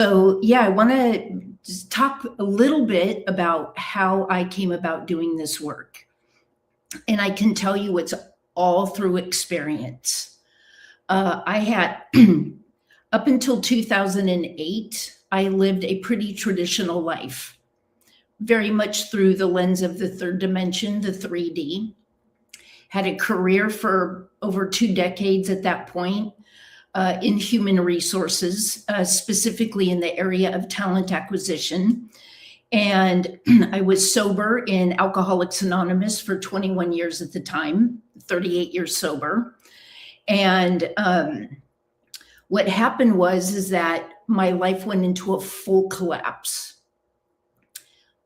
So, yeah, I want to just talk a little bit about how I came about doing this work. And I can tell you it's all through experience. I had, up until 2008, I lived a pretty traditional life, very much through the lens of the third dimension, the 3D. Had a career for over 2 decades at that point in human resources, specifically in the area of talent acquisition. And I was sober in Alcoholics Anonymous for 21 years at the time, 38 years sober. And what happened is that my life went into a full collapse,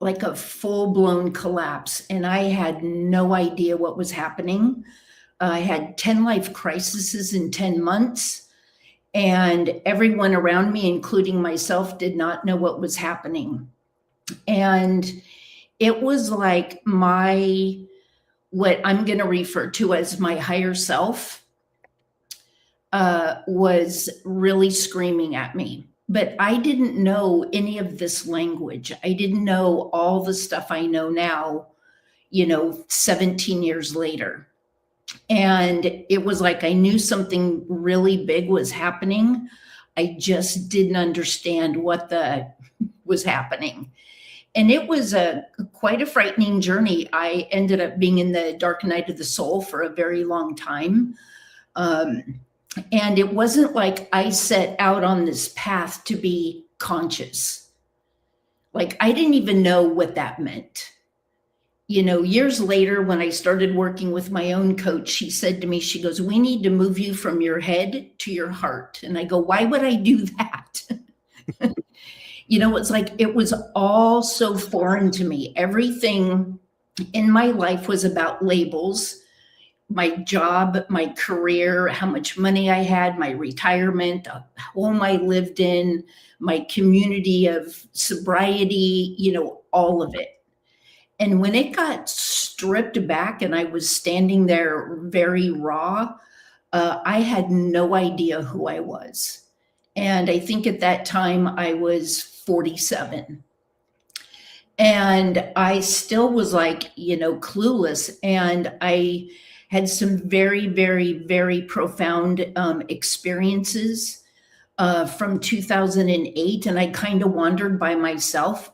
like a full-blown collapse. And I had no idea what was happening. I had 10 life crises in 10 months. And everyone around me, including myself, did not know what was happening. And it was like what I'm going to refer to as my higher self was really screaming at me. But I didn't know any of this language. I didn't know all the stuff I know now, 17 years later. And it was like I knew something really big was happening. I just didn't understand what was happening. And it was quite a frightening journey. I ended up being in the dark night of the soul for a very long time. And it wasn't like I set out on this path to be conscious. Like I didn't even know what that meant. Years later, when I started working with my own coach, she said to me, she goes, "We need to move you from your head to your heart." And I go, "Why would I do that?" It's like it was all so foreign to me. Everything in my life was about labels, my job, my career, how much money I had, my retirement, the home I lived in, my community of sobriety, all of it. And when it got stripped back and I was standing there very raw, I had no idea who I was. And I think at that time I was 47. And I still was like, clueless. And I had some very, very, very profound experiences from 2008. And I kind of wandered by myself.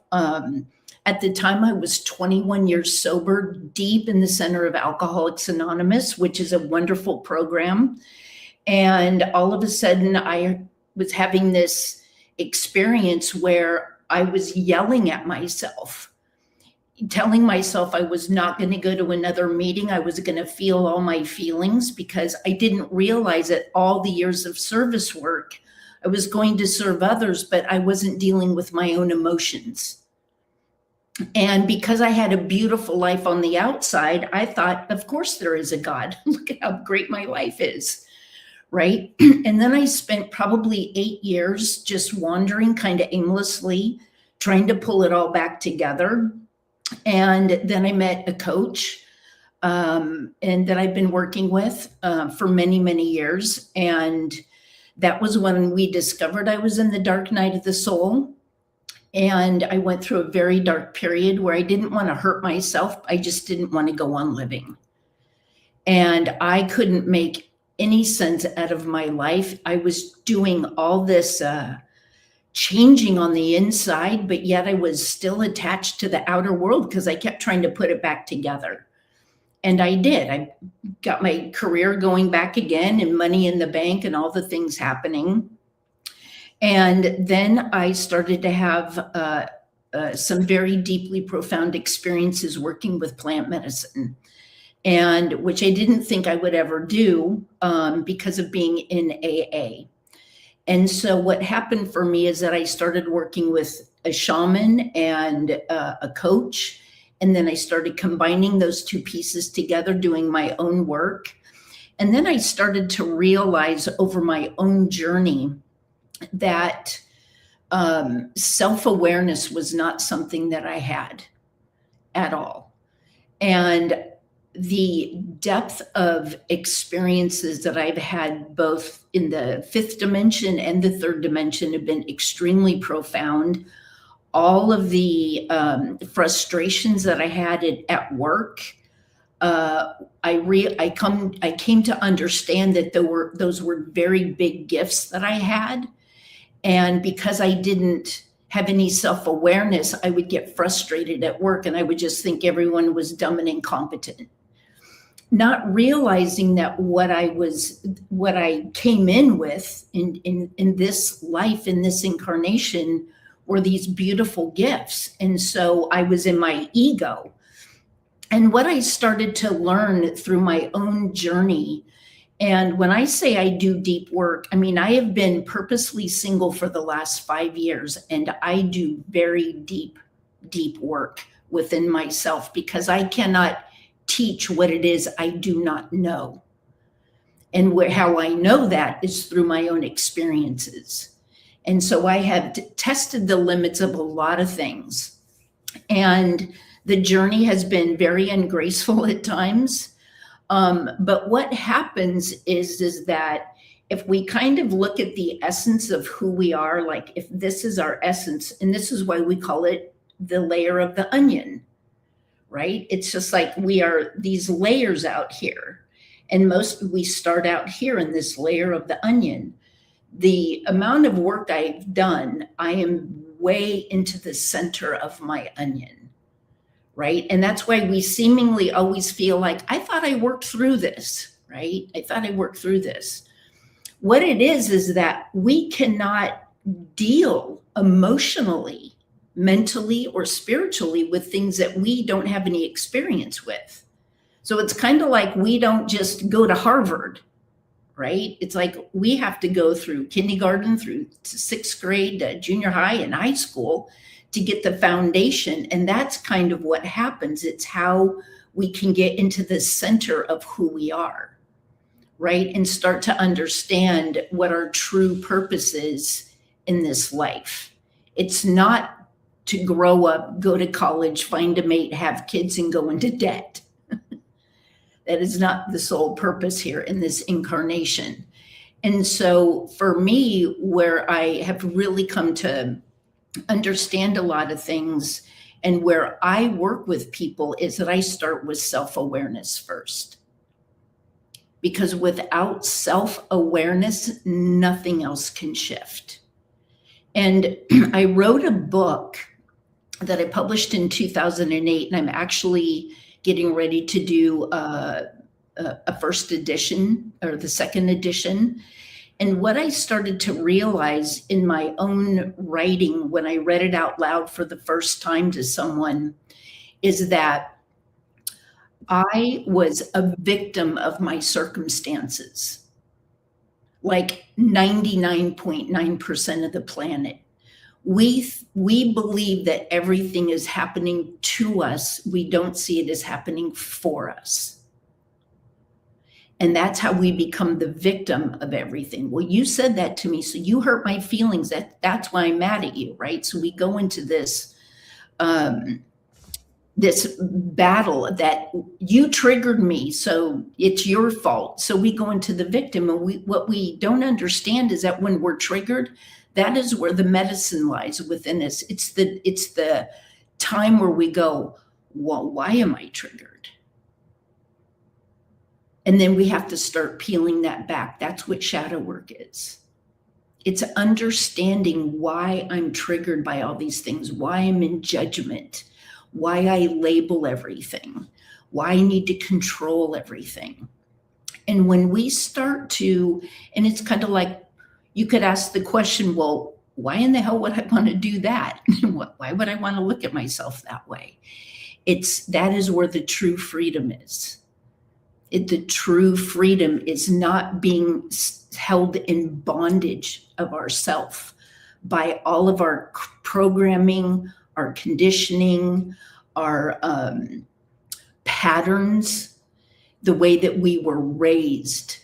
At the time, I was 21 years sober, deep in the center of Alcoholics Anonymous, which is a wonderful program. And all of a sudden, I was having this experience where I was yelling at myself, telling myself I was not going to go to another meeting. I was going to feel all my feelings because I didn't realize that all the years of service work, I was going to serve others, but I wasn't dealing with my own emotions. And because I had a beautiful life on the outside, I thought, of course there is a God. Look at how great my life is, right? And then I spent probably 8 years just wandering kind of aimlessly, trying to pull it all back together. And then I met a coach and that I've been working with for many, many years. And that was when we discovered I was in the dark night of the soul. And I went through a very dark period where I didn't want to hurt myself. I just didn't want to go on living. And I couldn't make any sense out of my life. I was doing all this changing on the inside, but yet I was still attached to the outer world because I kept trying to put it back together. And I did. I got my career going back again and money in the bank and all the things happening. And then I started to have some very deeply profound experiences working with plant medicine, and which I didn't think I would ever do because of being in AA. And so what happened for me is that I started working with a shaman and a coach, and then I started combining those two pieces together, doing my own work. And then I started to realize over my own journey that self-awareness was not something that I had at all. And the depth of experiences that I've had both in the fifth dimension and the third dimension have been extremely profound. All of the frustrations that I had at work, I came to understand that those were very big gifts that I had. And because I didn't have any self-awareness, I would get frustrated at work and I would just think everyone was dumb and incompetent. Not realizing that what I came in with in this life, in this incarnation, were these beautiful gifts. And so I was in my ego. And what I started to learn through my own journey, and when I say I do deep work, I mean, I have been purposely single for the last 5 years, and I do very deep, deep work within myself because I cannot teach what it is I do not know. And how I know that is through my own experiences. And so I have tested the limits of a lot of things. And the journey has been very ungraceful at times. But what happens is that if we kind of look at the essence of who we are, like if this is our essence, and this is why we call it the layer of the onion, right? It's just like we are these layers out here. And we start out here in this layer of the onion. The amount of work I've done, I am way into the center of my onion, right? And that's why we seemingly always feel like, I thought I worked through this, right? I thought I worked through this. What it is that we cannot deal emotionally, mentally, or spiritually with things that we don't have any experience with. So it's kind of like we don't just go to Harvard, right? It's like we have to go through kindergarten through sixth grade, junior high, and high school to get the foundation. And that's kind of what happens. It's how we can get into the center of who we are, right? And start to understand what our true purpose is in this life. It's not to grow up, go to college, find a mate, have kids, and go into debt. That is not the sole purpose here in this incarnation. And so for me, where I have really come to understand a lot of things and where I work with people is that I start with self-awareness first. Because without self-awareness, nothing else can shift. And I wrote a book that I published in 2008, and I'm actually getting ready to do a first edition or the second edition. And what I started to realize in my own writing when I read it out loud for the first time to someone is that I was a victim of my circumstances, like 99.9% of the planet. We believe that everything is happening to us. We don't see it as happening for us. And that's how we become the victim of everything. Well, you said that to me, so you hurt my feelings. That's why I'm mad at you, right? So we go into this this battle that you triggered me, so it's your fault. So we go into the victim, and what we don't understand is that when we're triggered, that is where the medicine lies within us. It's the time where we go, well, why am I triggered? And then we have to start peeling that back. That's what shadow work is. It's understanding why I'm triggered by all these things, why I'm in judgment, why I label everything, why I need to control everything. And when we start to, and it's kind of like, you could ask the question, well, why in the hell would I want to do that? Why would I want to look at myself that way? That is where the true freedom is. The true freedom is not being held in bondage of ourself by all of our programming, our conditioning, our patterns, the way that we were raised.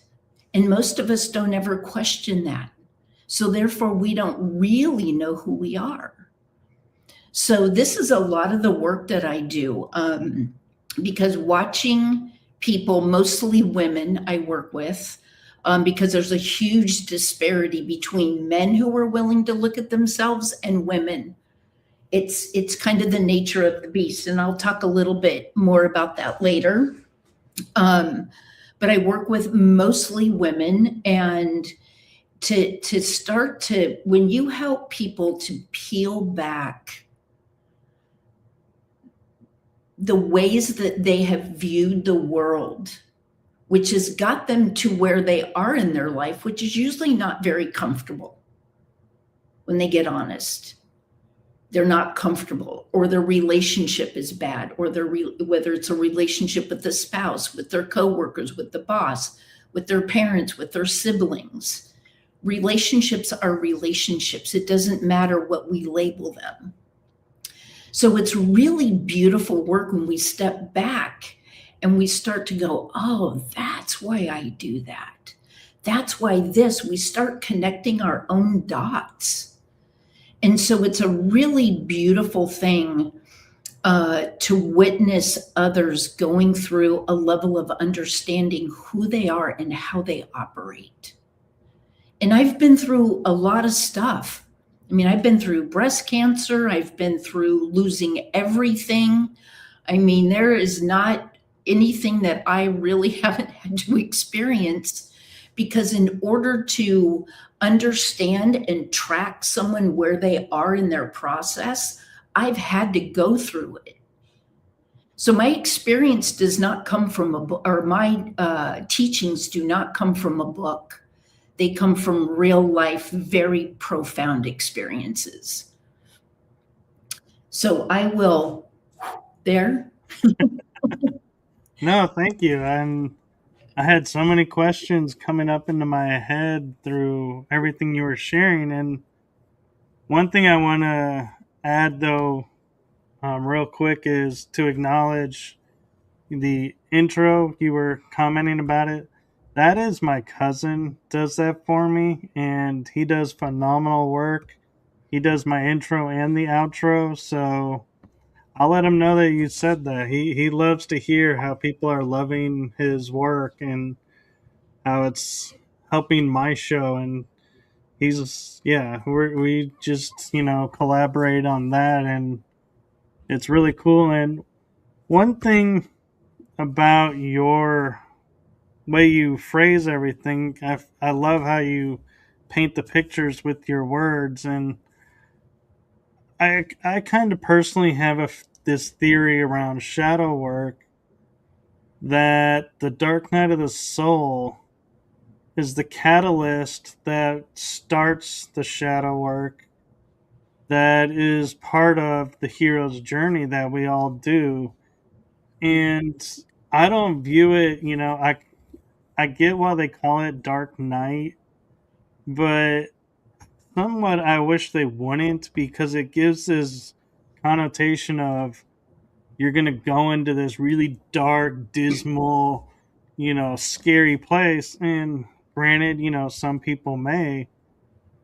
And most of us don't ever question that. So therefore, we don't really know who we are. So this is a lot of the work that I do, because watching people, mostly women, I work with, because there's a huge disparity between men who are willing to look at themselves and women. It's kind of the nature of the beast, and I'll talk a little bit more about that later. But I work with mostly women, and to start to, when you help people to peel back the ways that they have viewed the world, which has got them to where they are in their life, which is usually not very comfortable. When they get honest, they're not comfortable, or their relationship is bad, or whether it's a relationship with the spouse, with their coworkers, with the boss, with their parents, with their siblings. Relationships are relationships. It doesn't matter what we label them. So it's really beautiful work when we step back and we start to go, oh, that's why I do that. That's why we start connecting our own dots. And so it's a really beautiful thing to witness others going through a level of understanding who they are and how they operate. And I've been through a lot of stuff. I mean, I've been through breast cancer. I've been through losing everything. I mean, there is not anything that I really haven't had to experience, because in order to understand and track someone where they are in their process, I've had to go through it. So my experience does not come from a book, or my teachings do not come from a book. They come from real life, very profound experiences. So I will there. No, thank you. I had so many questions coming up into my head through everything you were sharing. And one thing I want to add, though, real quick, is to acknowledge the intro. You were commenting about it. That is my cousin does that for me, and he does phenomenal work. He does my intro and the outro, so I'll let him know that you said that. He loves to hear how people are loving his work and how it's helping my show. And we just collaborate on that, and it's really cool. And one thing about your way you phrase everything, I love how you paint the pictures with your words. And I kind of personally have this theory around shadow work, that the dark night of the soul is the catalyst that starts the shadow work, that is part of the hero's journey that we all do. And I don't view it, I get why they call it Dark Knight, but somewhat I wish they wouldn't, because it gives this connotation of you're going to go into this really dark, dismal, scary place. And granted, some people may,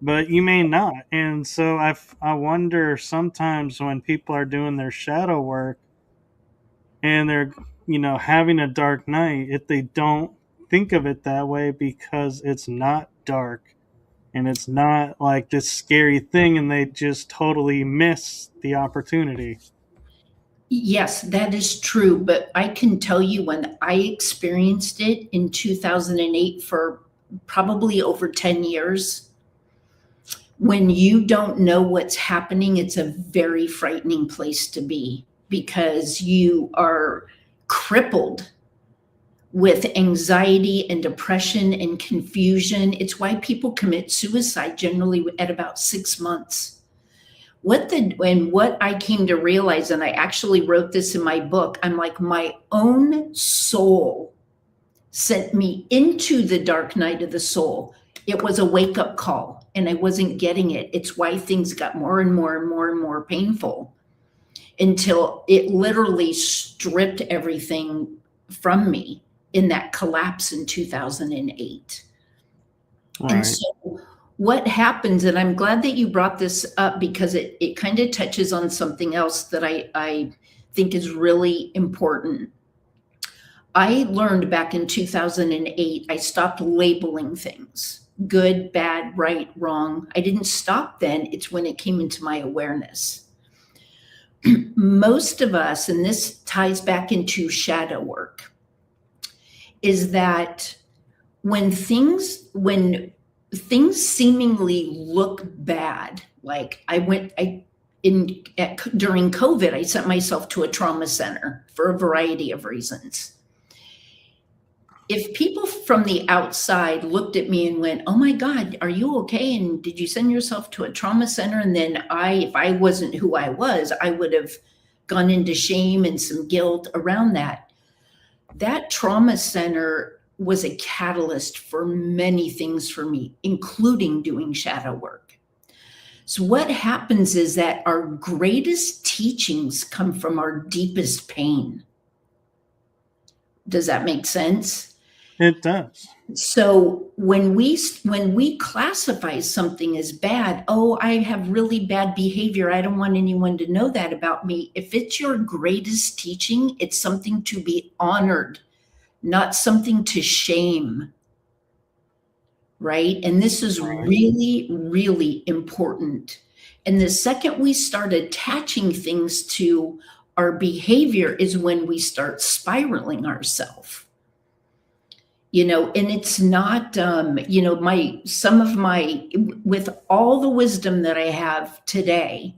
but you may not. And so I wonder sometimes when people are doing their shadow work and they're, having a dark night, if they don't think of it that way, because it's not dark and it's not like this scary thing, and they just totally miss the opportunity. Yes, that is true. But I can tell you, when I experienced it in 2008 for probably over 10 years, when you don't know what's happening, it's a very frightening place to be, because you are crippled with anxiety and depression and confusion. It's why people commit suicide generally at about 6 months. What I came to realize, and I actually wrote this in my book, I'm like, my own soul sent me into the dark night of the soul. It was a wake-up call, and I wasn't getting it. It's why things got more and more and more and more painful, until it literally stripped everything from me in that collapse in 2008. Right. And so what happens, and I'm glad that you brought this up, because it kind of touches on something else that I think is really important. I learned back in 2008, I stopped labeling things good, bad, right, wrong. I didn't stop then. It's when it came into my awareness. Most of us, and this ties back into shadow work, is that when things seemingly look bad, like during COVID, I sent myself to a trauma center for a variety of reasons. If people from the outside looked at me and went, "Oh my God, are you okay? And did you send yourself to a trauma center?" And then if I wasn't who I was, I would have gone into shame and some guilt around that. That trauma center was a catalyst for many things for me, including doing shadow work. So what happens is that our greatest teachings come from our deepest pain. Does that make sense? It does. So when we classify something as bad, oh, I have really bad behavior, I don't want anyone to know that about me. If it's your greatest teaching, it's something to be honored, not something to shame. Right? And this is really, really important. And the second we start attaching things to our behavior is when we start spiraling ourselves. And it's not, with all the wisdom that I have today,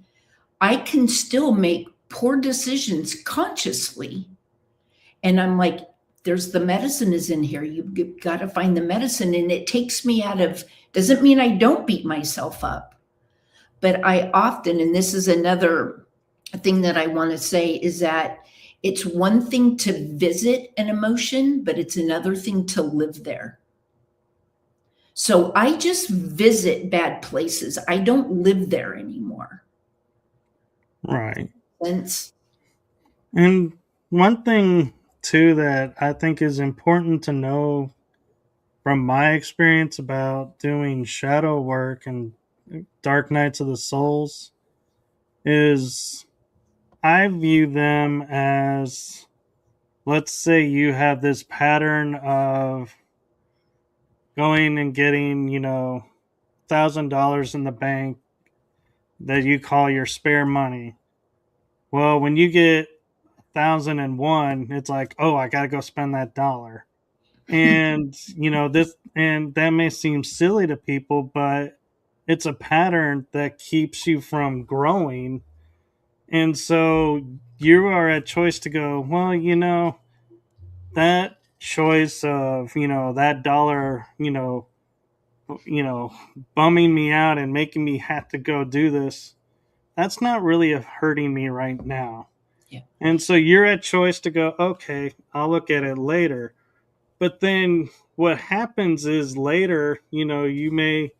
I can still make poor decisions consciously. And I'm like, there's the medicine is in here. You've got to find the medicine. And it takes me doesn't mean I don't beat myself up. But I often, and this is another thing that I want to say, is that it's one thing to visit an emotion, but it's another thing to live there. So I just visit bad places. I don't live there anymore. Right. Sense? And one thing too that I think is important to know from my experience about doing shadow work and dark nights of the souls is I view them as, let's say you have this pattern of going and getting, $1,000 in the bank that you call your spare money. Well, when you get 1,001, it's like, oh, I got to go spend that dollar. And, that may seem silly to people, but it's a pattern that keeps you from growing. And so you are at choice to go, well, that choice of, that dollar, bumming me out and making me have to go do this, that's not really hurting me right now. Yeah. And so you're at choice to go, okay, I'll look at it later. But then what happens is later, you may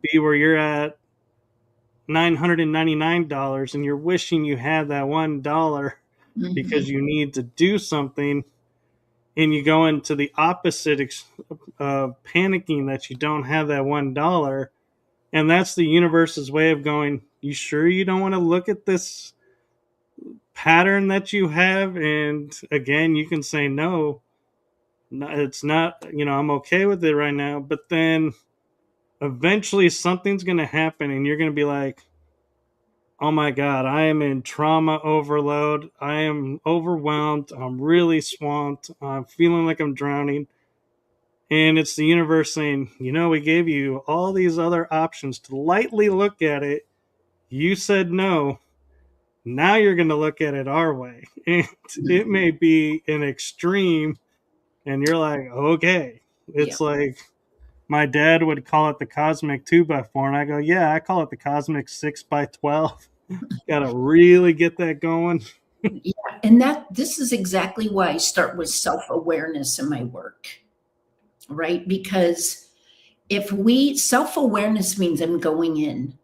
be where you're at $999 and you're wishing you had that $1 because you need to do something, and you go into the opposite of panicking that you don't have that $1. And that's the universe's way of going, you sure you don't want to look at this pattern that you have? And again, you can say no, it's not, I'm okay with it right now. But then eventually something's going to happen and you're going to be like, oh my God, I am in trauma overload. I am overwhelmed. I'm really swamped. I'm feeling like I'm drowning. And it's the universe saying, we gave you all these other options to lightly look at it. You said no. Now you're going to look at it our way. And it may be an extreme. And you're like, okay. It's like my dad would call it the cosmic 2x4. And I go, yeah, I call it the cosmic 6x12. Got to really get that going. Yeah. And this is exactly why I start with self-awareness in my work, right? Because self-awareness means I'm going in,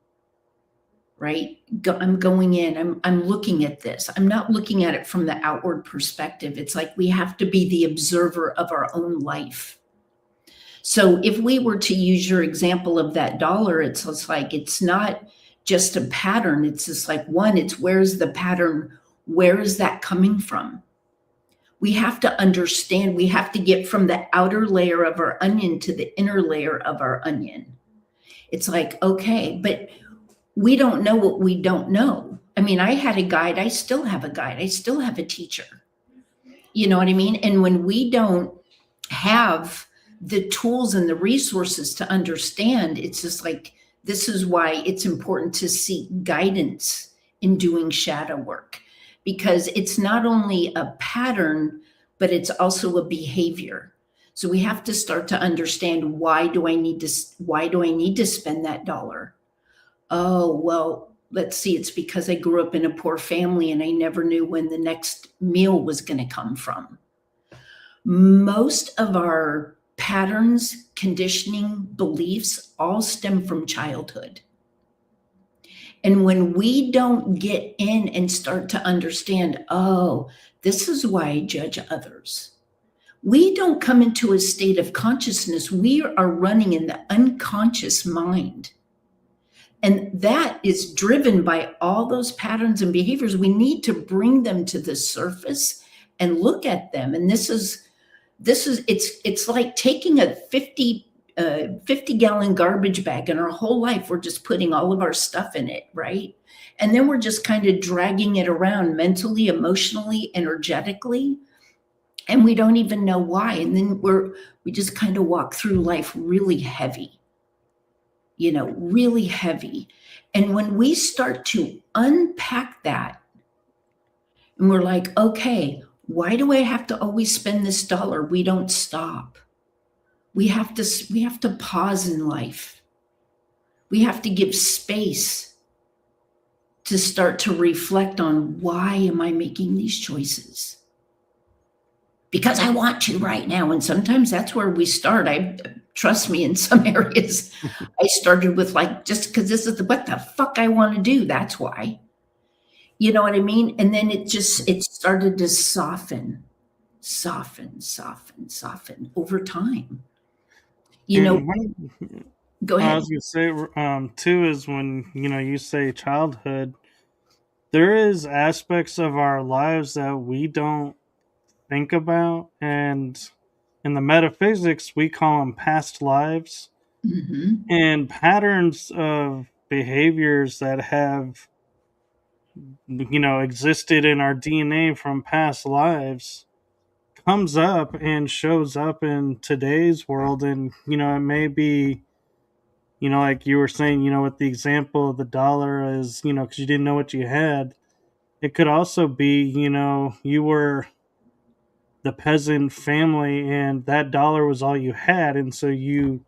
right? I'm going in, I'm looking at this. I'm not looking at it from the outward perspective. It's like we have to be the observer of our own life. So if we were to use your example of that dollar, it's like, it's not just a pattern. It's just like, it's where's the pattern? Where is that coming from? We have to understand, we have to get from the outer layer of our onion to the inner layer of our onion. It's like, okay, but we don't know what we don't know. I mean, I had a guide, I still have a guide, I still have a teacher. You know what I mean? And when we don't have the tools and the resources to understand, it's just like, this is why it's important to seek guidance in doing shadow work, because it's not only a pattern, but it's also a behavior. So we have to start to understand, why do I need to spend that dollar? Oh, well, let's see, it's because I grew up in a poor family and I never knew when the next meal was going to come from. Most of our patterns, conditioning, beliefs all stem from childhood. And when we don't get in and start to understand, oh, this is why I judge others, we don't come into a state of consciousness. We are running in the unconscious mind. And that is driven by all those patterns and behaviors. We need to bring them to the surface and look at them. And it's like taking a 50-gallon garbage bag, and our whole life we're just putting all of our stuff in it, right? And then we're just kind of dragging it around mentally, emotionally, energetically, and we don't even know why. And then we just kind of walk through life really heavy, really heavy. And when we start to unpack that, and we're like, okay, why do I have to always spend this dollar? We don't stop. We have to pause in life. We have to give space to start to reflect on, why am I making these choices? Because I want to right now. And sometimes that's where we start. Trust me, in some areas, I started with just because this is what the fuck I want to do. That's why. You know what I mean? And then it started to soften over time. Go ahead. I was going to say, too, is when, you say childhood, there is aspects of our lives that we don't think about. And in the metaphysics, we call them past lives. Mm-hmm. And patterns of behaviors that have, existed in our DNA from past lives comes up and shows up in today's world. And, it may be, like you were saying, with the example of the dollar is, because you didn't know what you had. It could also be, you were the peasant family and that dollar was all you had. And so you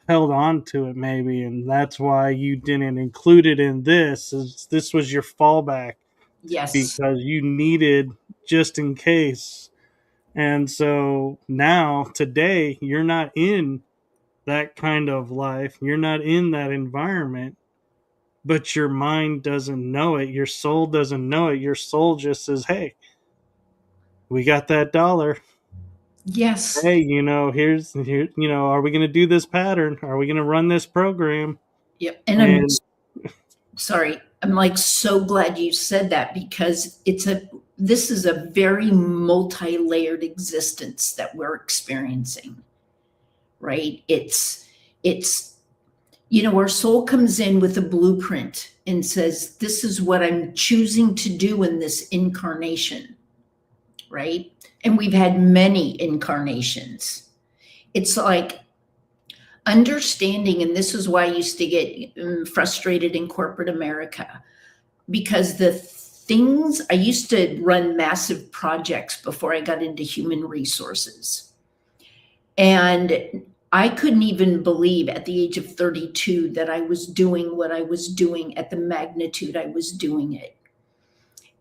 held on to it maybe. And that's why you didn't include it in this. This was your fallback. Yes. Because you needed just in case. And so now, today, you're not in that kind of life. You're not in that environment, but your mind doesn't know it. Your soul doesn't know it. Your soul just says, hey, we got that dollar. Yes. Hey, here's, are we going to do this pattern? Are we going to run this program? Yep. And sorry, I'm so glad you said that, because this is a very multi-layered existence that we're experiencing, right? It's our soul comes in with a blueprint and says, this is what I'm choosing to do in this incarnation, right? And we've had many incarnations. It's like understanding, and this is why I used to get frustrated in corporate America, because the things, I used to run massive projects before I got into human resources. And I couldn't even believe at the age of 32 that I was doing what I was doing at the magnitude I was doing it.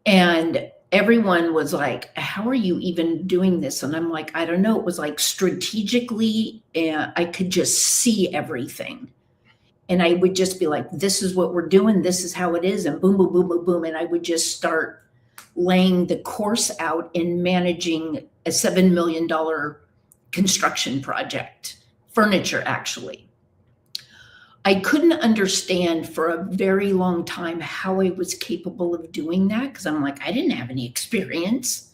And everyone was like, how are you even doing this? And I'm like, I don't know. It was like strategically, I could just see everything. And I would just be like, this is what we're doing. This is how it is. And boom, boom, boom, boom, boom. And I would just start laying the course out in managing a $7 million construction project, furniture, actually. I couldn't understand for a very long time how I was capable of doing that, because I'm like, I didn't have any experience.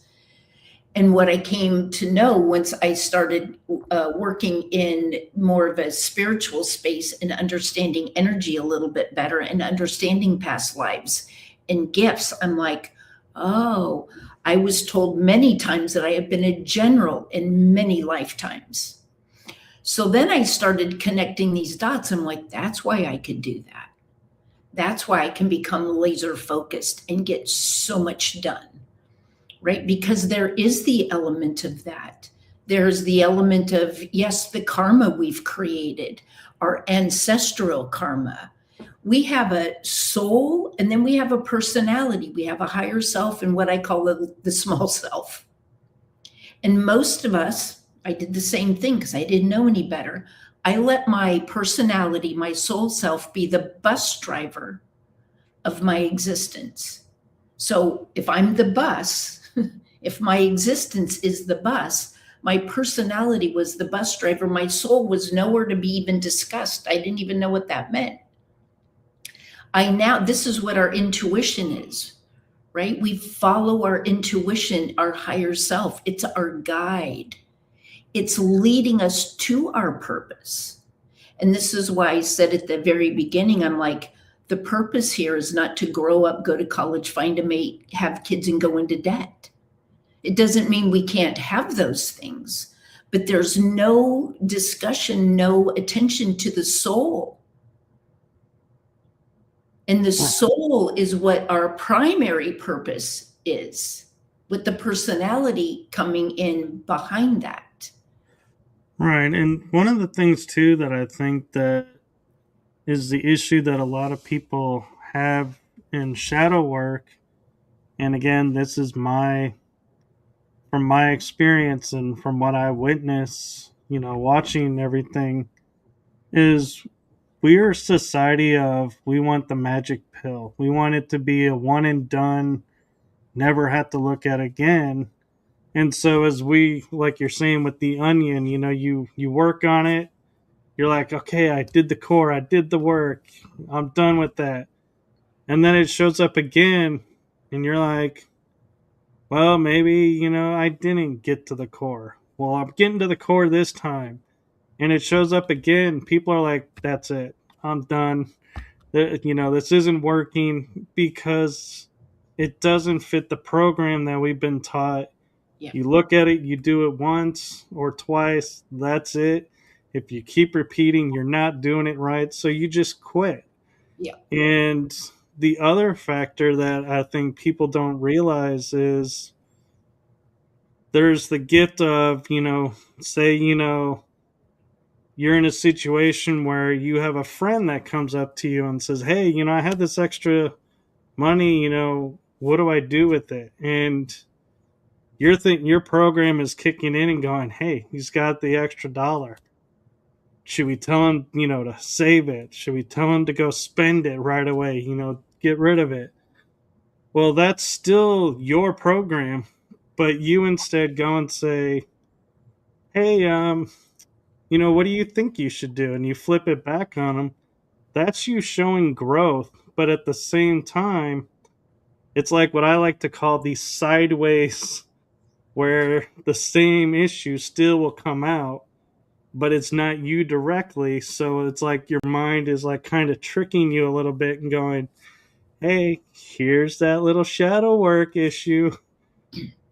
And what I came to know once I started working in more of a spiritual space and understanding energy a little bit better and understanding past lives and gifts, I'm like, oh, I was told many times that I have been a general in many lifetimes. So then I started connecting these dots. I'm like, that's why I could do that. That's why I can become laser focused and get so much done, right? Because there is the element of that. There's the element of, yes, the karma we've created, our ancestral karma. We have a soul and then we have a personality. We have a higher self and what I call the small self. And most of us, I did the same thing because I didn't know any better. I let my personality, my soul self, be the bus driver of my existence. So if I'm the bus, if my existence is the bus, my personality was the bus driver, my soul was nowhere to be even discussed. I didn't even know what that meant. This is what our intuition is, right? We follow our intuition, our higher self. It's our guide. It's leading us to our purpose. And this is why I said at the very beginning, I'm like, the purpose here is not to grow up, go to college, find a mate, have kids, and go into debt. It doesn't mean we can't have those things, but there's no discussion, no attention to the soul. And the soul is what our primary purpose is, with the personality coming in behind that. Right. And one of the things too that I think that is the issue that a lot of people have in shadow work, and again, this is from my experience and from what I witness, watching everything, is we're a society of, we want the magic pill. We want it to be a one and done, never have to look at again. And so as we, like you're saying with the onion, you work on it. You're like, okay, I did the core, I did the work, I'm done with that. And then it shows up again, and you're like, well, maybe, I didn't get to the core. Well, I'm getting to the core this time. And it shows up again. People are like, that's it, I'm done. This isn't working because it doesn't fit the program that we've been taught. Yeah. You look at it, you do it once or twice, that's it. If you keep repeating, you're not doing it right, so you just quit. Yeah. And the other factor that I think people don't realize is there's the gift of, say, you're in a situation where you have a friend that comes up to you and says, hey, I have this extra money, what do I do with it? And your program is kicking in and going, hey, he's got the extra dollar. Should we tell him, to save it? Should we tell him to go spend it right away, get rid of it? Well, that's still your program, but you instead go and say, hey, what do you think you should do? And you flip it back on them. That's you showing growth, but at the same time, it's like what I like to call the sideways, where the same issue still will come out, but it's not you directly. So it's like your mind is like kind of tricking you a little bit and going, hey, here's that little shadow work issue,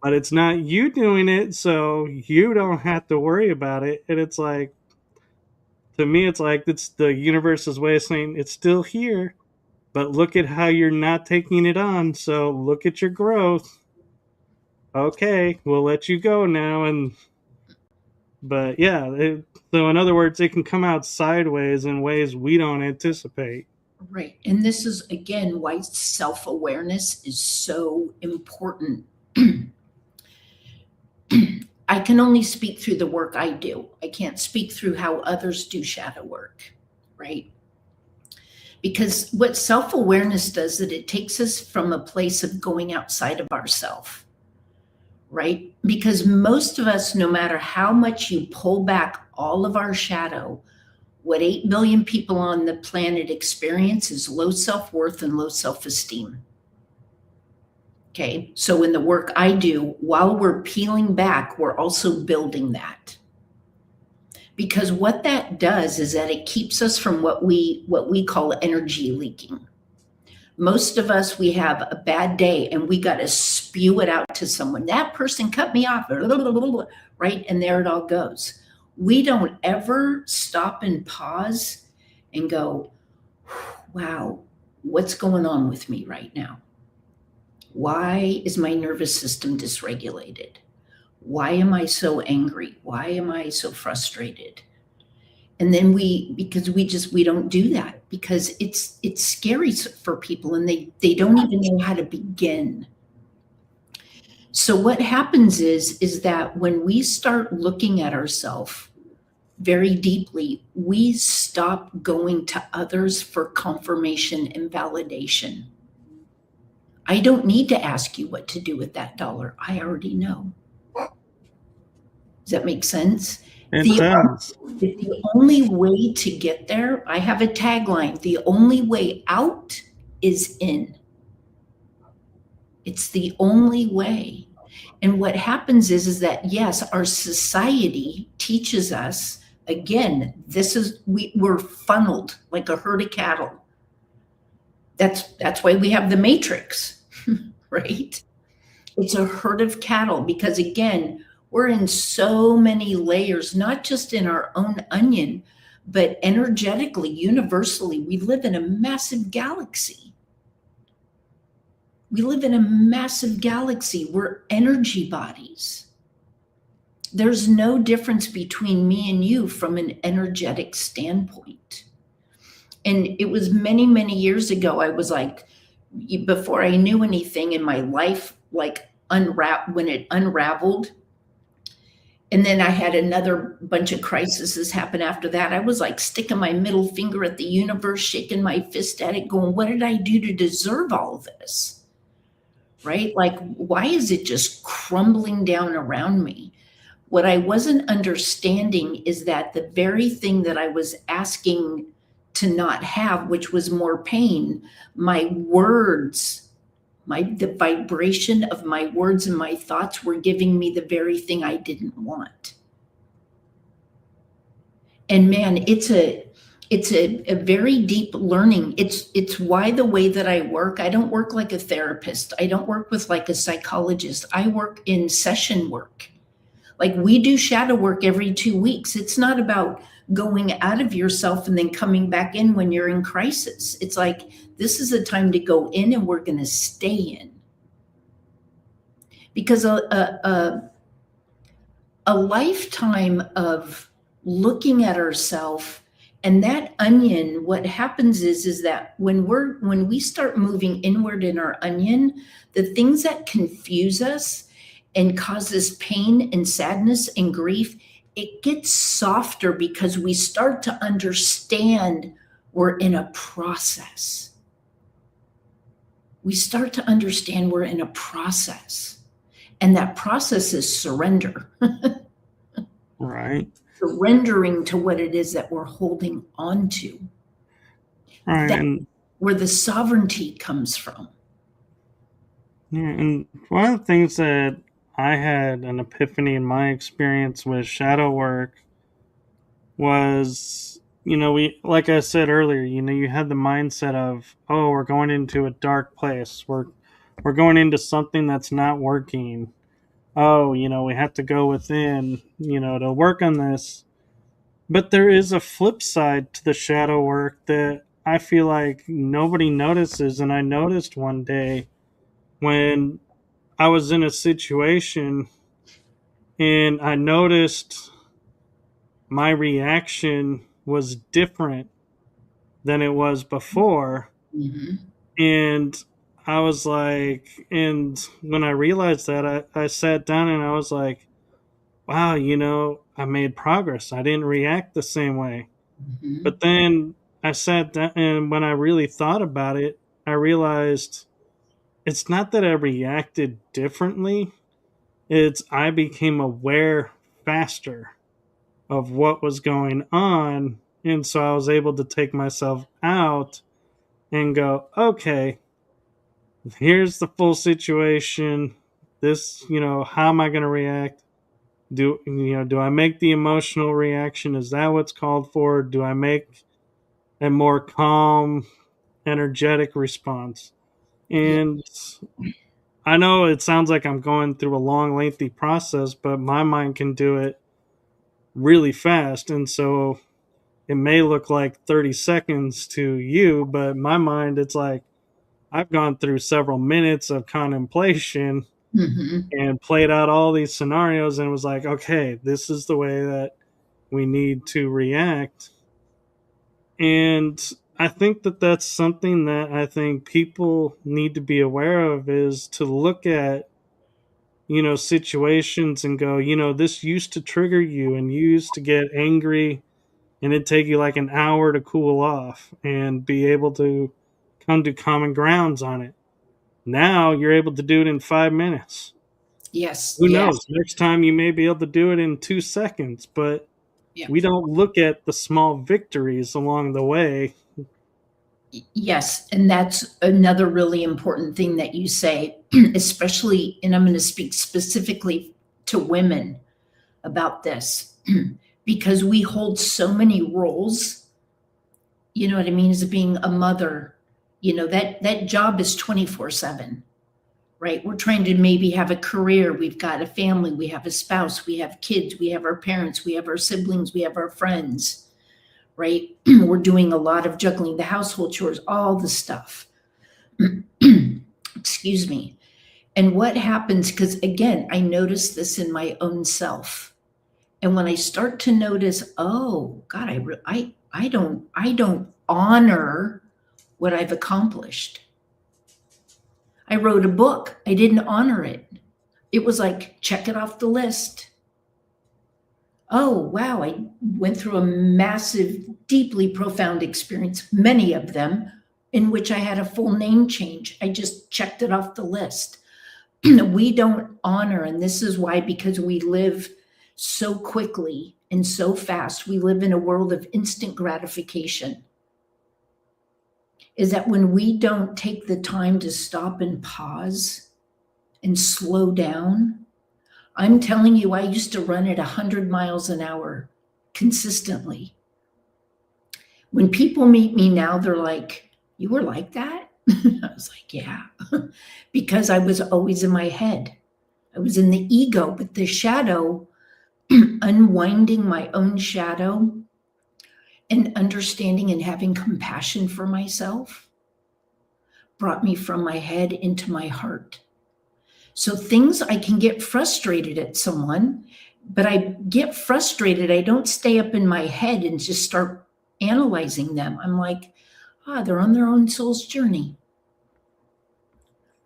but it's not you doing it, so you don't have to worry about it. And it's like, to me, it's like it's the universe's way of saying it's still here, but look at how you're not taking it on. So look at your growth. Okay, we'll let you go now. But yeah, so in other words, it can come out sideways in ways we don't anticipate. Right. And this is, again, why self awareness is so important. I can only speak through the work I do. I can't speak through how others do shadow work, right? Because what self awareness does is it takes us from a place of going outside of ourself, right? Because most of us, no matter how much you pull back all of our shadow, what 8 billion people on the planet experience is low self-worth and low self-esteem. Okay. So in the work I do, while we're peeling back, we're also building that. Because what that does is that it keeps us from what we call energy leaking. Most of us, we have a bad day and we got to spew it out to someone. That person cut me off, right? And there it all goes. We don't ever stop and pause and go, wow, what's going on with me right now? Why is my nervous system dysregulated? Why am I so angry? Why am I so frustrated? And then because we don't do that because it's scary for people and they don't even know how to begin. So what happens is that when we start looking at ourselves very deeply, we stop going to others for confirmation and validation. I don't need to ask you what to do with that dollar. I already know. Does that make sense? It The does. the only way to get there, I have a tagline, the only way out is in. It's the only way. And what happens is that, yes, our society teaches us, again, we're funneled like a herd of cattle. That's why we have the matrix, right? It's a herd of cattle because, again, we're in so many layers, not just in our own onion, but energetically, universally. We live in a massive galaxy. We live in a massive galaxy. We're energy bodies. There's no difference between me and you from an energetic standpoint. And it was many, many years ago, I was like, before I knew anything in my life, like when it unraveled, and then I had another bunch of crises happen after that. I was like sticking my middle finger at the universe, shaking my fist at it, going, what did I do to deserve all this? Right? Like, why is it just crumbling down around me? What I wasn't understanding is that the very thing that I was asking to not have, which was more pain, my words, the vibration of my words and my thoughts were giving me the very thing I didn't want. And man, it's a very deep learning. It's why the way that I work, I don't work like a therapist. I don't work with like a psychologist. I work in session work. Like we do shadow work every 2 weeks. It's not about going out of yourself and then coming back in when you're in crisis. It's like, this is a time to go in and we're going to stay in. Because a lifetime of looking at ourselves and that onion, what happens is that when we start moving inward in our onion, the things that confuse us and causes pain and sadness and grief, it gets softer because we start to understand we're in a process. We start to understand we're in a process. And that process is surrender. Right. Surrendering to what it is that we're holding on to. Right. That's and where the sovereignty comes from. yeah, and one of the things that I had an epiphany in my experience with shadow work was, we, like I said earlier, you had the mindset of, oh, we're going into a dark place. We're going into something that's not working. Oh, we have to go within, to work on this. But there is a flip side to the shadow work that I feel like nobody notices. And I noticed one day when I was in a situation and I noticed my reaction was different than it was before. Mm-hmm. And I was like, and when I realized that, I sat down and I was like, wow, I made progress. I didn't react the same way. Mm-hmm. But then I sat down, and when I really thought about it, I realized it's not that I reacted differently, it's I became aware faster of what was going on. And so I was able to take myself out and go, okay, here's the full situation. This, how am I going to react? Do I make the emotional reaction? Is that what's called for? Do I make a more calm, energetic response? Yeah. And I know it sounds like I'm going through a long, lengthy process, but my mind can do it really fast. And so it may look like 30 seconds to you, but my mind, it's like I've gone through several minutes of contemplation Hmm. and played out all these scenarios and was like, okay, this is the way that we need to react. And I think that that's something that I think people need to be aware of, is to look at, situations and go, this used to trigger you and you used to get angry and it'd take you like an hour to cool off and be able to come to common grounds on it. Now you're able to do it in 5 minutes. Yes. Who Yeah. knows? Next time you may be able to do it in 2 seconds, but Yeah. we don't look at the small victories along the way. Yes. And that's another really important thing that you say, especially, and I'm going to speak specifically to women about this, because we hold so many roles. You know what I mean? As being a mother, that job is 24/7, right? We're trying to maybe have a career. We've got a family. We have a spouse. We have kids. We have our parents. We have our siblings. We have our friends, right? We're doing a lot of juggling, the household chores, all the stuff. Excuse me. And what happens, because again, I notice this in my own self. And when I start to notice, oh God, I don't honor what I've accomplished. I wrote a book. I didn't honor it. It was like, check it off the list. Oh, wow, I went through a massive, deeply profound experience, many of them, in which I had a full name change. I just checked it off the list. We don't honor, and this is why, because we live so quickly and so fast, we live in a world of instant gratification. Is that when we don't take the time to stop and pause and slow down, I'm telling you, I used to run at 100 miles an hour consistently. When people meet me now, they're like, you were like that? I was like, yeah, because I was always in my head. I was in the ego, but the shadow, unwinding my own shadow and understanding and having compassion for myself brought me from my head into my heart. So things, I can get frustrated at someone, but I get frustrated. I don't stay up in my head and just start analyzing them. I'm like, they're on their own soul's journey.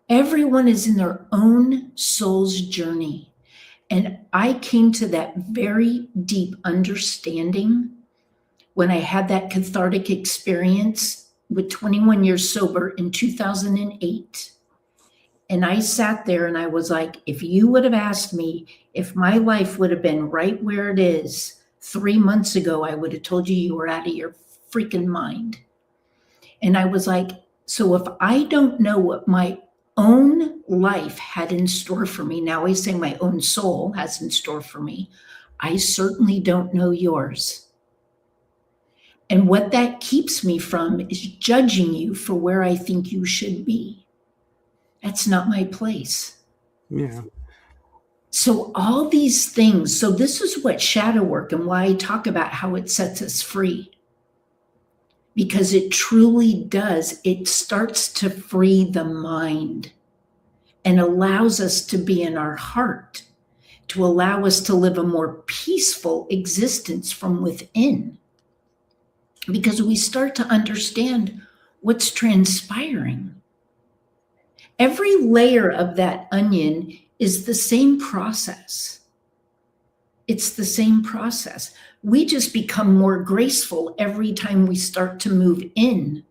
Everyone is in their own soul's journey. And I came to that very deep understanding when I had that cathartic experience with 21 years sober in 2008. And I sat there and I was like, if you would have asked me if my life would have been right where it is 3 months ago, I would have told you you were out of your freaking mind. And I was like, so if I don't know what my own life had in store for me, now I say my own soul has in store for me, I certainly don't know yours. And what that keeps me from is judging you for where I think you should be. That's not my place. Yeah. So all these things, so this is what shadow work and why I talk about how it sets us free. Because it truly does. It starts to free the mind and allows us to be in our heart, to allow us to live a more peaceful existence from within. Because we start to understand what's transpiring. Every layer of that onion is the same process. It's the same process. We just become more graceful every time we start to move in,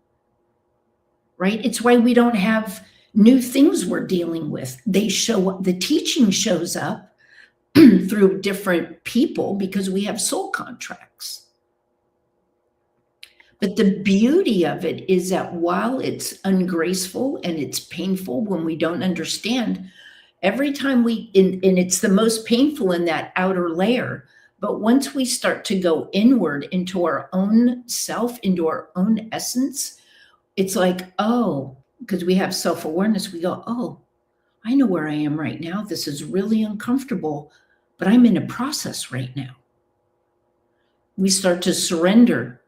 right? It's why we don't have new things we're dealing with. They show up, the teaching shows up through different people because we have soul contracts. But the beauty of it is that while it's ungraceful and it's painful when we don't understand, every time and it's the most painful in that outer layer. But once we start to go inward into our own self, into our own essence, it's like, oh, because we have self awareness, we go, oh, I know where I am right now. This is really uncomfortable, but I'm in a process right now. We start to surrender.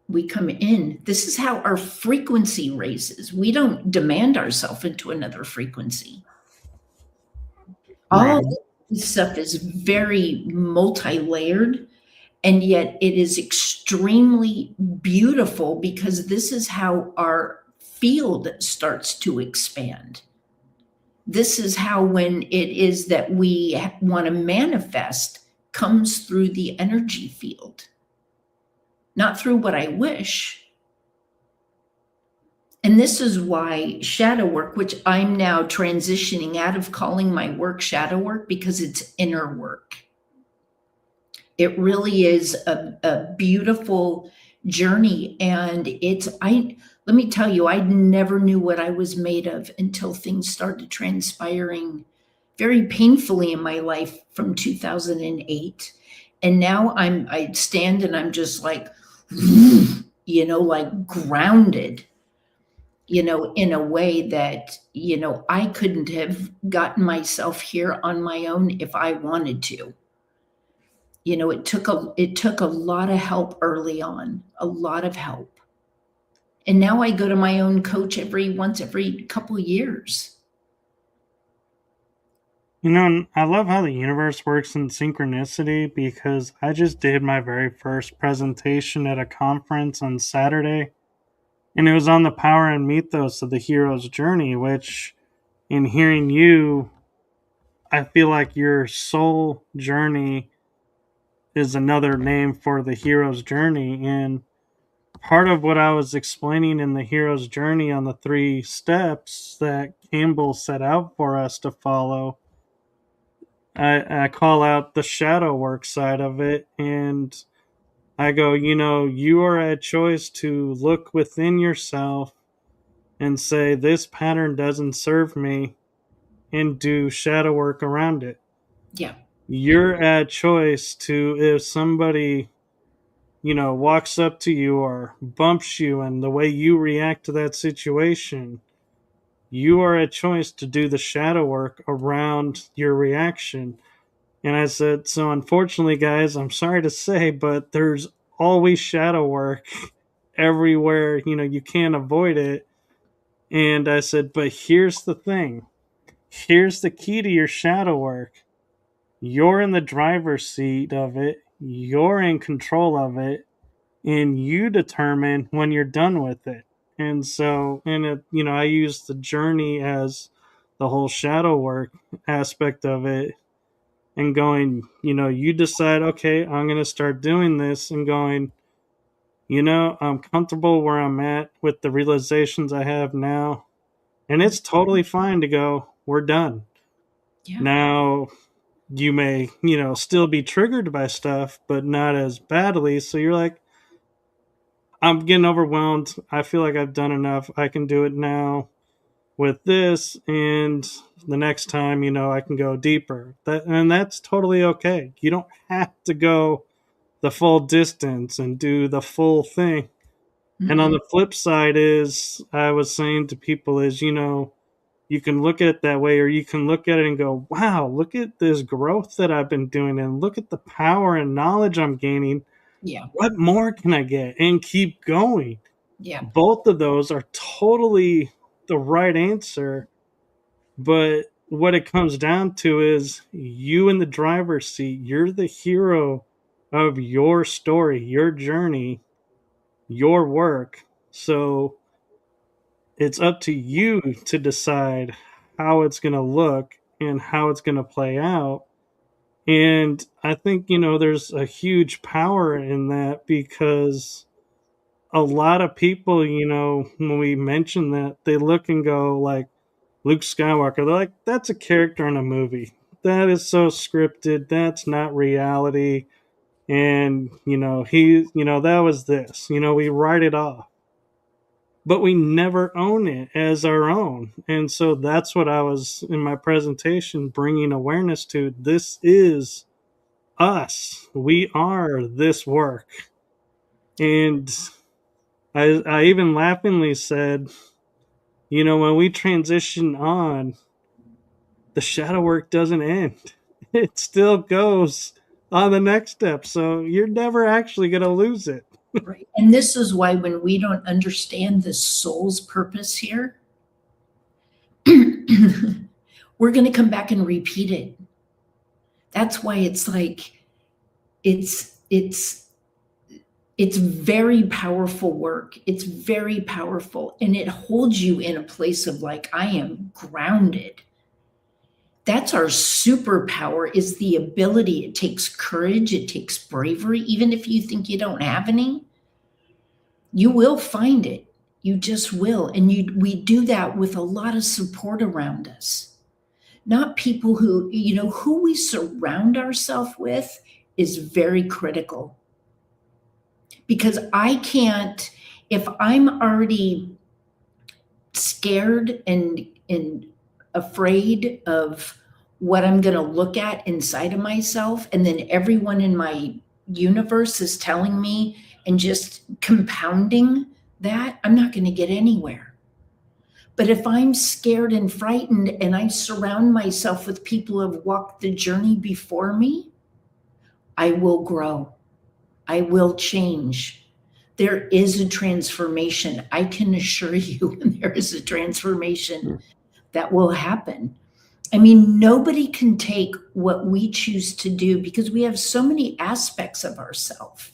We come in. This is how our frequency raises. We don't demand ourselves into another frequency. Right. All this stuff is very multi layered, and yet it is extremely beautiful because this is how our field starts to expand. This is how, when it is that we want to manifest, comes through the energy field, not through what I wish. And this is why shadow work, which I'm now transitioning out of calling my work shadow work, because it's inner work. It really is a beautiful journey. And let me tell you, I never knew what I was made of until things started transpiring very painfully in my life from 2008. And now I stand and I'm just like, like grounded, in a way that, I couldn't have gotten myself here on my own if I wanted to. It took a lot of help early on, a lot of help. And now I go to my own coach every couple of years. I love how the universe works in synchronicity because I just did my very first presentation at a conference on Saturday, and it was on the power and mythos of the hero's journey, which, in hearing you, I feel like your soul journey is another name for the hero's journey. And part of what I was explaining in the hero's journey on the 3 steps that Campbell set out for us to follow, I call out the shadow work side of it, and I go, you are at choice to look within yourself and say, this pattern doesn't serve me, and do shadow work around it. Yeah. You're at choice to, if somebody, walks up to you or bumps you, and the way you react to that situation, you are at choice to do the shadow work around your reaction. And I said, so unfortunately, guys, I'm sorry to say, but there's always shadow work everywhere. You can't avoid it. And I said, but here's the thing. Here's the key to your shadow work. You're in the driver's seat of it. You're in control of it. And you determine when you're done with it. And so, I use the journey as the whole shadow work aspect of it, and going, you decide, okay, I'm going to start doing this, and going, I'm comfortable where I'm at with the realizations I have now. And it's totally fine to go, we're done. Yeah. Now, you may, still be triggered by stuff, but not as badly. So you're like, I'm getting overwhelmed. I feel like I've done enough. I can do it now with this, and the next time, I can go deeper. And that's totally okay. You don't have to go the full distance and do the full thing. And on Mhm. the flip side is, I was saying to people is, you can look at it that way, or you can look at it and go, wow, look at this growth that I've been doing, and look at the power and knowledge I'm gaining. Yeah. What more can I get? And keep going. Yeah. Both of those are totally the right answer. But what it comes down to is, you in the driver's seat. You're the hero of your story, your journey, your work. So it's up to you to decide how it's going to look and how it's going to play out. And I think, there's a huge power in that, because a lot of people, when we mention that, they look and go like Luke Skywalker. They're like, that's a character in a movie. That is so scripted. That's not reality. And, that was this. We write it off. But we never own it as our own. And so that's what I was in my presentation bringing awareness to. This is us. We are this work. And I even laughingly said, when we transition on, the shadow work doesn't end. It still goes on the next step. So you're never actually going to lose it. Right. And this is why when we don't understand the soul's purpose here, we're going to come back and repeat it. That's why it's like, it's very powerful work. It's very powerful. And it holds you in a place of like, I am grounded. That's our superpower, is the ability. It takes courage. It takes bravery. Even if you think you don't have any, you will find it. You just will. And we do that with a lot of support around us. Not people who, who we surround ourselves with is very critical. Because I can't, if I'm already scared and afraid of what I'm going to look at inside of myself, and then everyone in my universe is telling me and just compounding that, I'm not going to get anywhere. But if I'm scared and frightened and I surround myself with people who have walked the journey before me, I will grow. I will change. There is a transformation. I can assure you there is a transformation that will happen. I mean, nobody can take what we choose to do, because we have so many aspects of ourselves.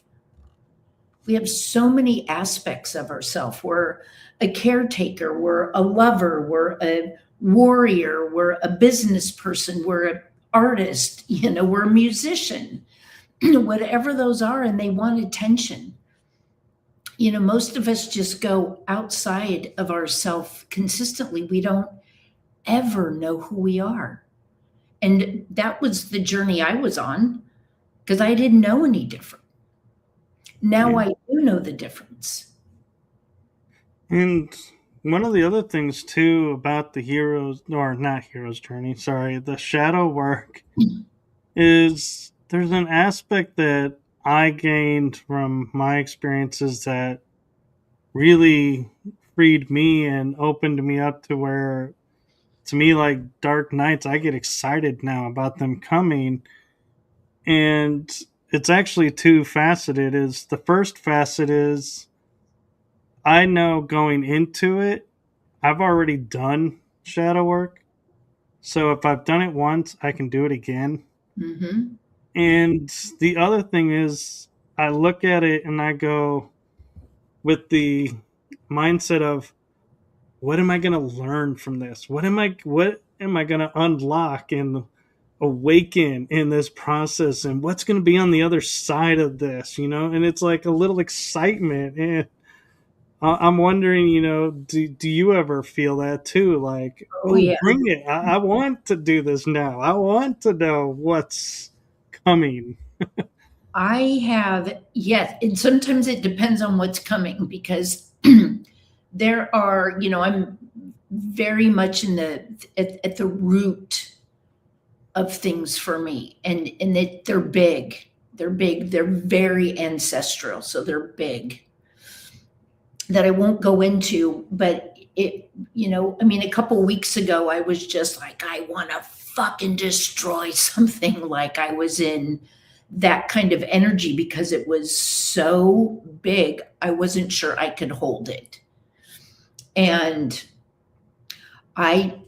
We have so many aspects of ourselves. We're a caretaker, we're a lover, we're a warrior, we're a business person, we're an artist, we're a musician, whatever those are, and they want attention. Most of us just go outside of ourselves consistently. We don't ever know who we are. And that was the journey I was on, because I didn't know any different. Now I do know the difference. And one of the other things too about the the shadow work is there's an aspect that I gained from my experiences that really freed me and opened me up to where, to me, like dark nights, I get excited now about them coming. And it's actually two-faceted. Is the first facet is, I know going into it, I've already done shadow work. So if I've done it once, I can do it again. Mm-hmm. And the other thing is, I look at it and I go with the mindset of, what am I going to learn from this? What am I going to unlock and awaken in this process? And what's going to be on the other side of this, And it's like a little excitement. And I'm wondering, do you ever feel that too? Like, Yeah. bring it. I want to do this now. I want to know what's coming. I have, yes. And sometimes it depends on what's coming, because there are, I'm very much at the root of things for me. And they're big. They're big. They're very ancestral. So they're big, that I won't go into. But a couple weeks ago, I was just like, I want to fucking destroy something. Like I was in that kind of energy, because it was so big. I wasn't sure I could hold it. And I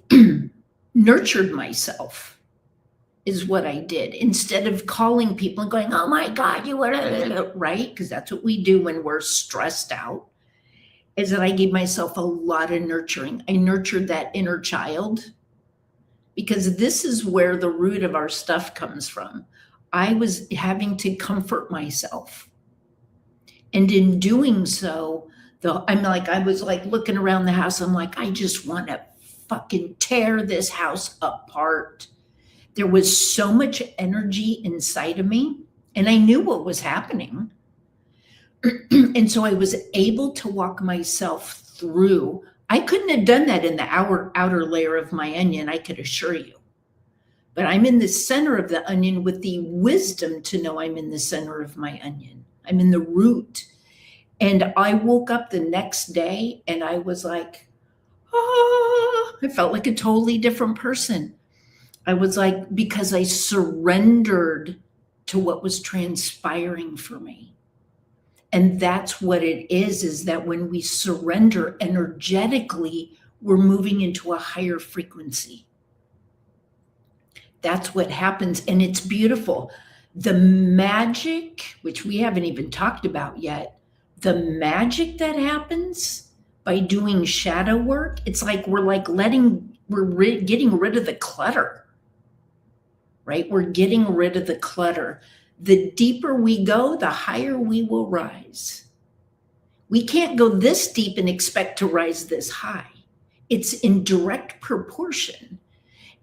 nurtured myself, is what I did. Instead of calling people and going, oh my God, you were right, because that's what we do when we're stressed out, is that I gave myself a lot of nurturing. I nurtured that inner child, because this is where the root of our stuff comes from. I was having to comfort myself. And in doing so, I was like looking around the house. I'm like, I just want to fucking tear this house apart. There was so much energy inside of me. And I knew what was happening. And so I was able to walk myself through. I couldn't have done that in the outer layer of my onion, I could assure you. But I'm in the center of the onion with the wisdom to know I'm in the center of my onion. I'm in the root. And I woke up the next day and I was like, oh, I felt like a totally different person. I was like, because I surrendered to what was transpiring for me. And that's what it is that when we surrender energetically, we're moving into a higher frequency. That's what happens. And it's beautiful. The magic, which we haven't even talked about yet, the magic that happens by doing shadow work, it's like we're getting rid of the clutter, right? We're getting rid of the clutter. The deeper we go, the higher we will rise. We can't go this deep and expect to rise this high. It's in direct proportion.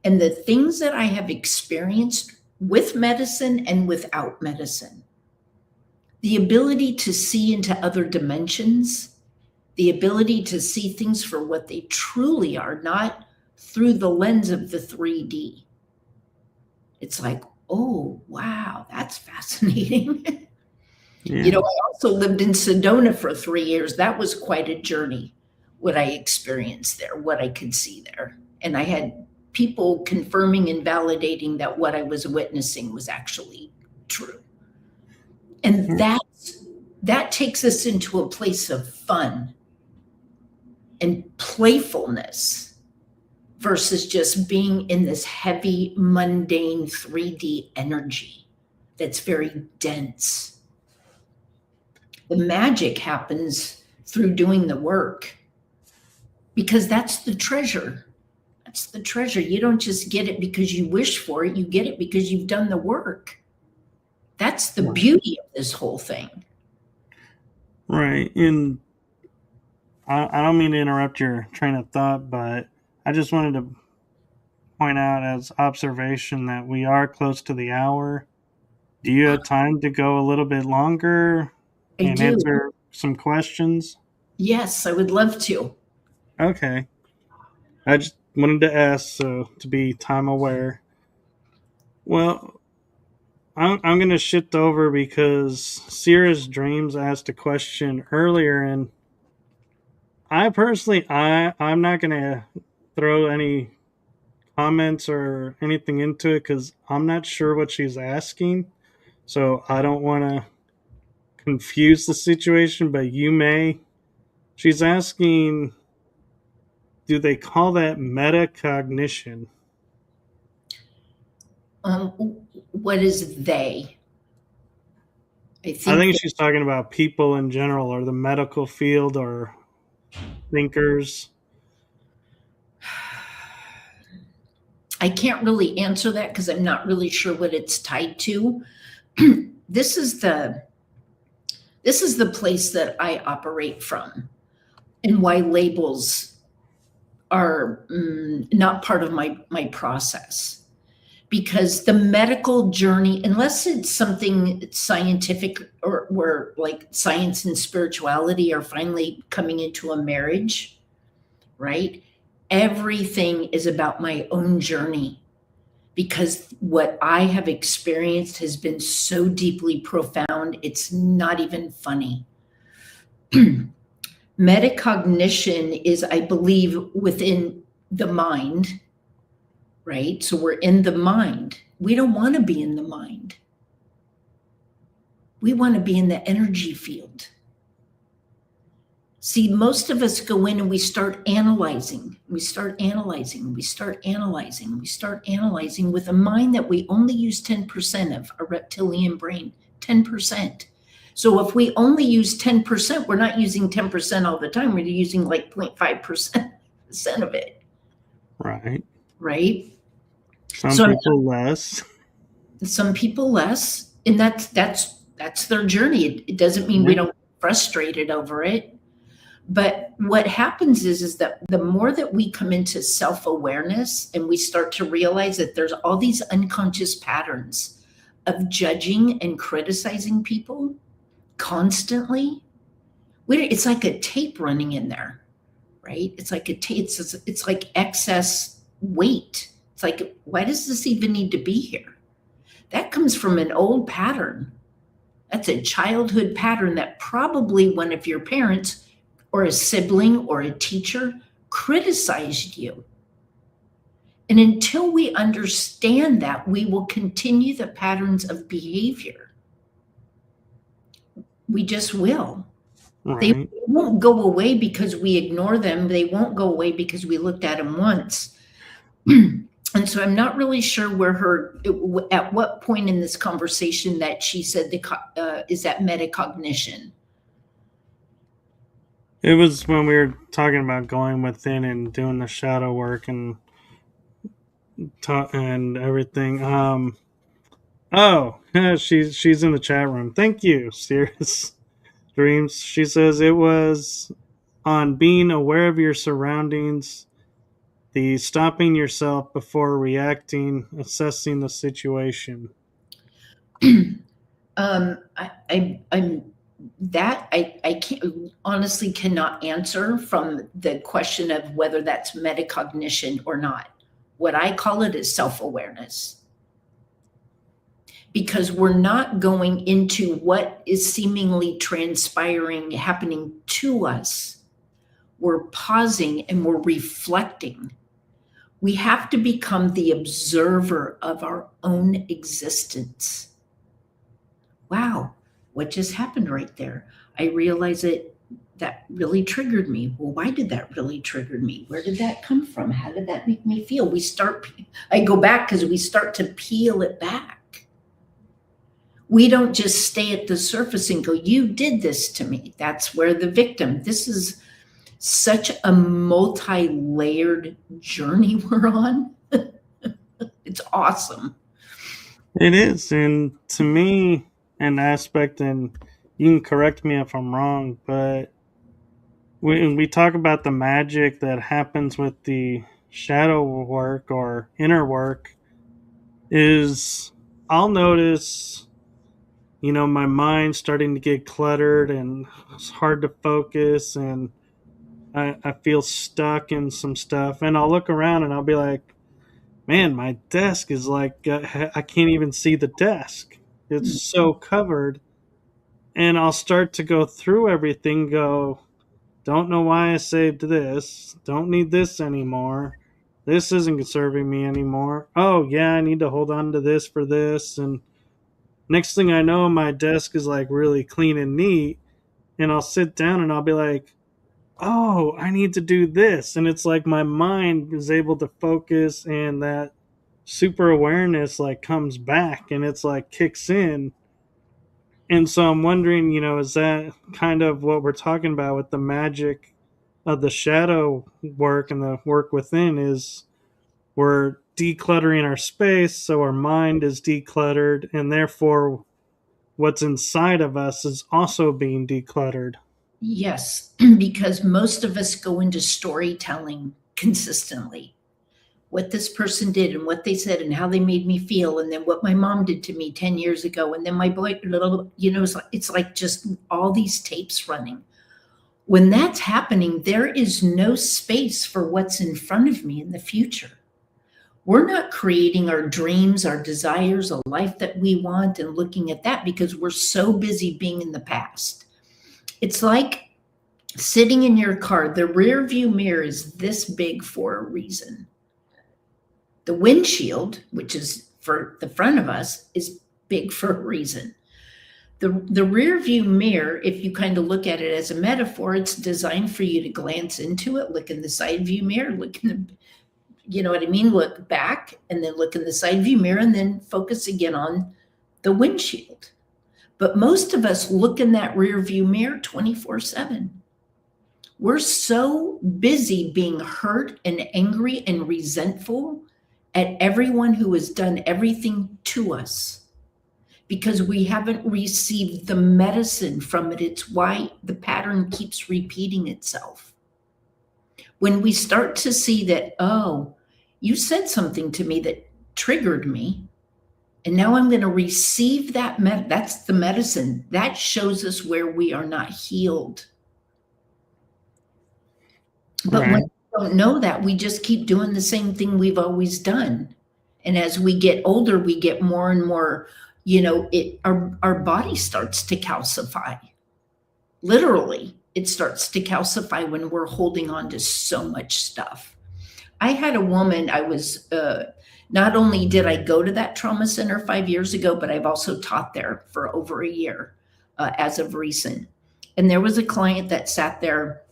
And the things that I have experienced with medicine and without medicine, the ability to see into other dimensions, the ability to see things for what they truly are, not through the lens of the 3D. It's like, oh, wow, that's fascinating. Yeah. You know, I also lived in Sedona for 3 years. That was quite a journey, what I experienced there, what I could see there. And I had people confirming and validating that what I was witnessing was actually true. And that takes us into a place of fun and playfulness versus just being in this heavy, mundane 3D energy that's very dense. The magic happens through doing the work, because that's the treasure. That's the treasure. You don't just get it because you wish for it. You get it because you've done the work. That's the beauty of this whole thing. Right. And I don't mean to interrupt your train of thought, but I just wanted to point out as observation that we are close to the hour. Do you have time to go a little bit longer and answer some questions? Yes, I would love to. Okay. I just wanted to ask, so to be time aware. Well, I'm going to shift over because Sierra's Dreams asked a question earlier, and I personally, I'm not going to throw any comments or anything into it because I'm not sure what she's asking. So I don't want to confuse the situation, but you may. She's asking, do they call that metacognition? What is they? I think she's talking about people in general, or the medical field, or thinkers. I can't really answer that because I'm not really sure what it's tied to. This is the place that I operate from, and why labels are not part of my process. Because the medical journey, unless it's something scientific or where like science and spirituality are finally coming into a marriage, right? Everything is about my own journey, because what I have experienced has been so deeply profound, it's not even funny. Metacognition is, I believe, within the mind, right? So we're in the mind. We don't want to be in the mind. We want to be in the energy field. See, most of us go in and we start analyzing. We start analyzing. We start analyzing. We start analyzing with a mind that we only use 10% of, a reptilian brain, 10%. So if we only use 10%, we're not using 10% all the time. We're using like 0.5% of it. Right. Right? Some people less. Some people less. And that's their journey. It doesn't mean we don't get frustrated over it. But what happens is that the more that we come into self-awareness and we start to realize that there's all these unconscious patterns of judging and criticizing people constantly, it's like a tape running in there, right? It's like it's like excess weight. It's like, why does this even need to be here? That comes from an old pattern. That's a childhood pattern that probably one of your parents or a sibling or a teacher criticized you. And until we understand that, we will continue the patterns of behavior. We just will. They Right. won't go away because we ignore them. They won't go away because we looked at them once. And so I'm not really sure at what point in this conversation that she said is that metacognition. It was when we were talking about going within and doing the shadow work and everything. Oh, she's in the chat room. Thank you, Serious Dreams. She says it was on being aware of your surroundings, the stopping yourself before reacting, assessing the situation. I can't honestly cannot answer from the question of whether that's metacognition or not. What I call it is self-awareness. Because we're not going into what is seemingly transpiring, happening to us. We're pausing and we're reflecting. We have to become the observer of our own existence. Wow, what just happened right there? I realize that really triggered me. Well, why did that really trigger me? Where did that come from? How did that make me feel? I go back because we start to peel it back. We don't just stay at the surface and go, you did this to me. That's where the victim, this is such a multi-layered journey we're on. It's awesome. It is. And to me, an aspect, and you can correct me if I'm wrong, but when we talk about the magic that happens with the shadow work or inner work, is I'll notice, my mind starting to get cluttered and it's hard to focus, and I feel stuck in some stuff, and I'll look around and I'll be like, man, my desk is like, I can't even see the desk. It's so covered. And I'll start to go through everything, go, don't know why I saved this, don't need this anymore. This isn't serving me anymore. Oh, yeah, I need to hold on to this for this. And next thing I know, my desk is like really clean and neat. And I'll sit down and I'll be like, oh, I need to do this. And it's like my mind is able to focus, and that super awareness like comes back and it's like kicks in. And so I'm wondering, is that kind of what we're talking about with the magic of the shadow work and the work within? Is we're decluttering our space so our mind is decluttered, and therefore what's inside of us is also being decluttered. Yes, because most of us go into storytelling consistently. What this person did and what they said and how they made me feel, and then what my mom did to me 10 years ago, and then my boy, it's like just all these tapes running. When that's happening, there is no space for what's in front of me in the future. We're not creating our dreams, our desires, a life that we want, and looking at that because we're so busy being in the past. It's like sitting in your car. The rear view mirror is this big for a reason. The windshield, which is for the front of us, is big for a reason. The rear view mirror, if you kind of look at it as a metaphor, it's designed for you to glance into it, look in the side view mirror, look in the, you know what I mean? Look back and then look in the side view mirror and then focus again on the windshield. But most of us look in that rear view mirror 24/7. We're so busy being hurt and angry and resentful at everyone who has done everything to us because we haven't received the medicine from it. It's why the pattern keeps repeating itself. When we start to see that, oh, you said something to me that triggered me, And now I'm going to receive that. That's the medicine. That shows us where we are not healed. But when Right. we don't know that, we just keep doing the same thing we've always done. And as we get older, we get more and more, our body starts to calcify. Literally, it starts to calcify when we're holding on to so much stuff. I had a woman, not only did I go to that trauma center 5 years ago, but I've also taught there for over a year as of recent. And there was a client that sat there.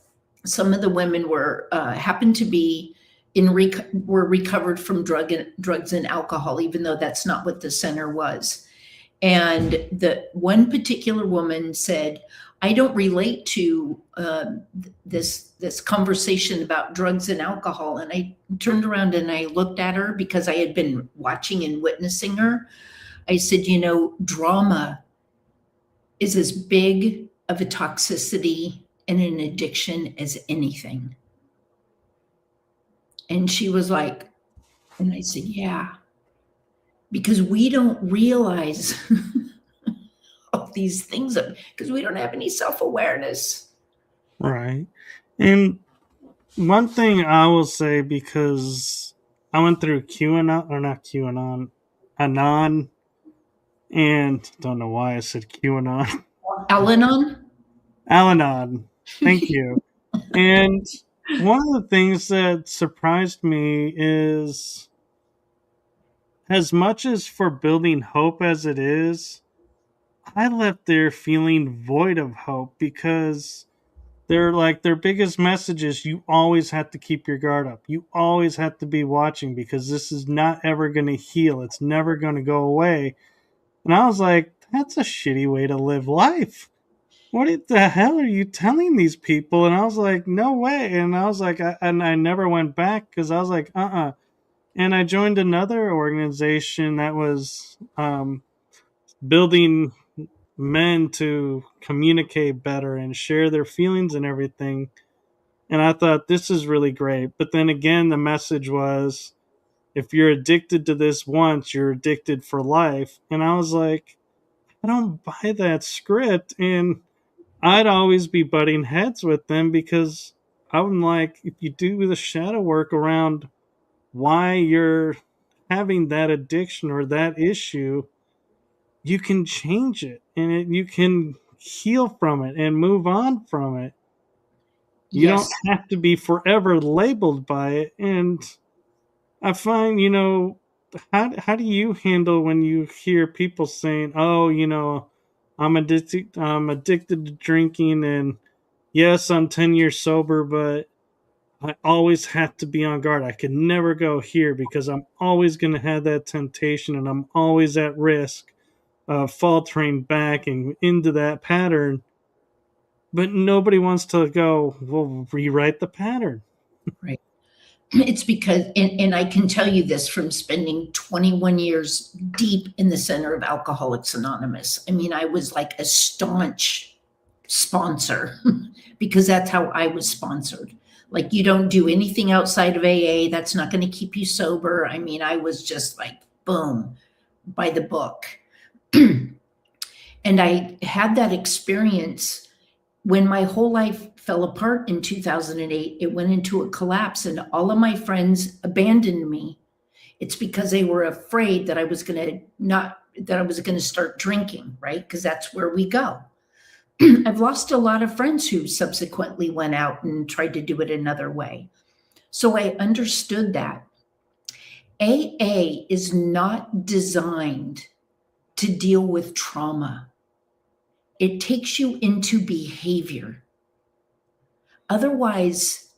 Some of the women happened to be were recovered from drugs and alcohol, even though that's not what the center was. And the one particular woman said, I don't relate to this conversation about drugs and alcohol. And I turned around and I looked at her because I had been watching and witnessing her. I said, drama is as big of a toxicity and an addiction as anything. And she was like, and I said, yeah, because we don't realize of these things because we don't have any self-awareness. Right. And one thing I will say, because I went through QAnon, or not QAnon, Anon, and don't know why I said QAnon. Al-Anon? Al-Anon. Thank you. And one of the things that surprised me is, as much as for building hope as it is, I left there feeling void of hope, because their biggest message is you always have to keep your guard up. You always have to be watching, because this is not ever going to heal. It's never going to go away. And I was like, that's a shitty way to live life. What the hell are you telling these people? And I was like, no way. And I was like, I never went back, because I was like, And I joined another organization that was building men to communicate better and share their feelings and everything. And I thought, this is really great. But then again, the message was, if you're addicted to this once, you're addicted for life. And I was like, I don't buy that script. And I'd always be butting heads with them, because I'm like, if you do the shadow work around why you're having that addiction or that issue, you can change it, and you can heal from it and move on from it. You don't Yes. have to be forever labeled by it. And I find, how do you handle when you hear people saying, "Oh, I'm addicted to drinking, and yes, I'm 10 years sober, but I always have to be on guard. I can never go here, because I'm always going to have that temptation, and I'm always at risk of faltering back and into that pattern." But nobody wants to go, well, rewrite the pattern. Right. It's because, and I can tell you this from spending 21 years deep in the center of Alcoholics Anonymous. I mean, I was like a staunch sponsor because that's how I was sponsored. Like, you don't do anything outside of AA. That's not going to keep you sober. I mean, I was just like, boom, by the book. And I had that experience when my whole life fell apart in 2008. It went into a collapse, and all of my friends abandoned me. It's because they were afraid that I was going to start drinking, right? Because that's where we go. I've lost a lot of friends who subsequently went out and tried to do it another way. So I understood that AA is not designed to deal with trauma. It takes you into behavior. Otherwise,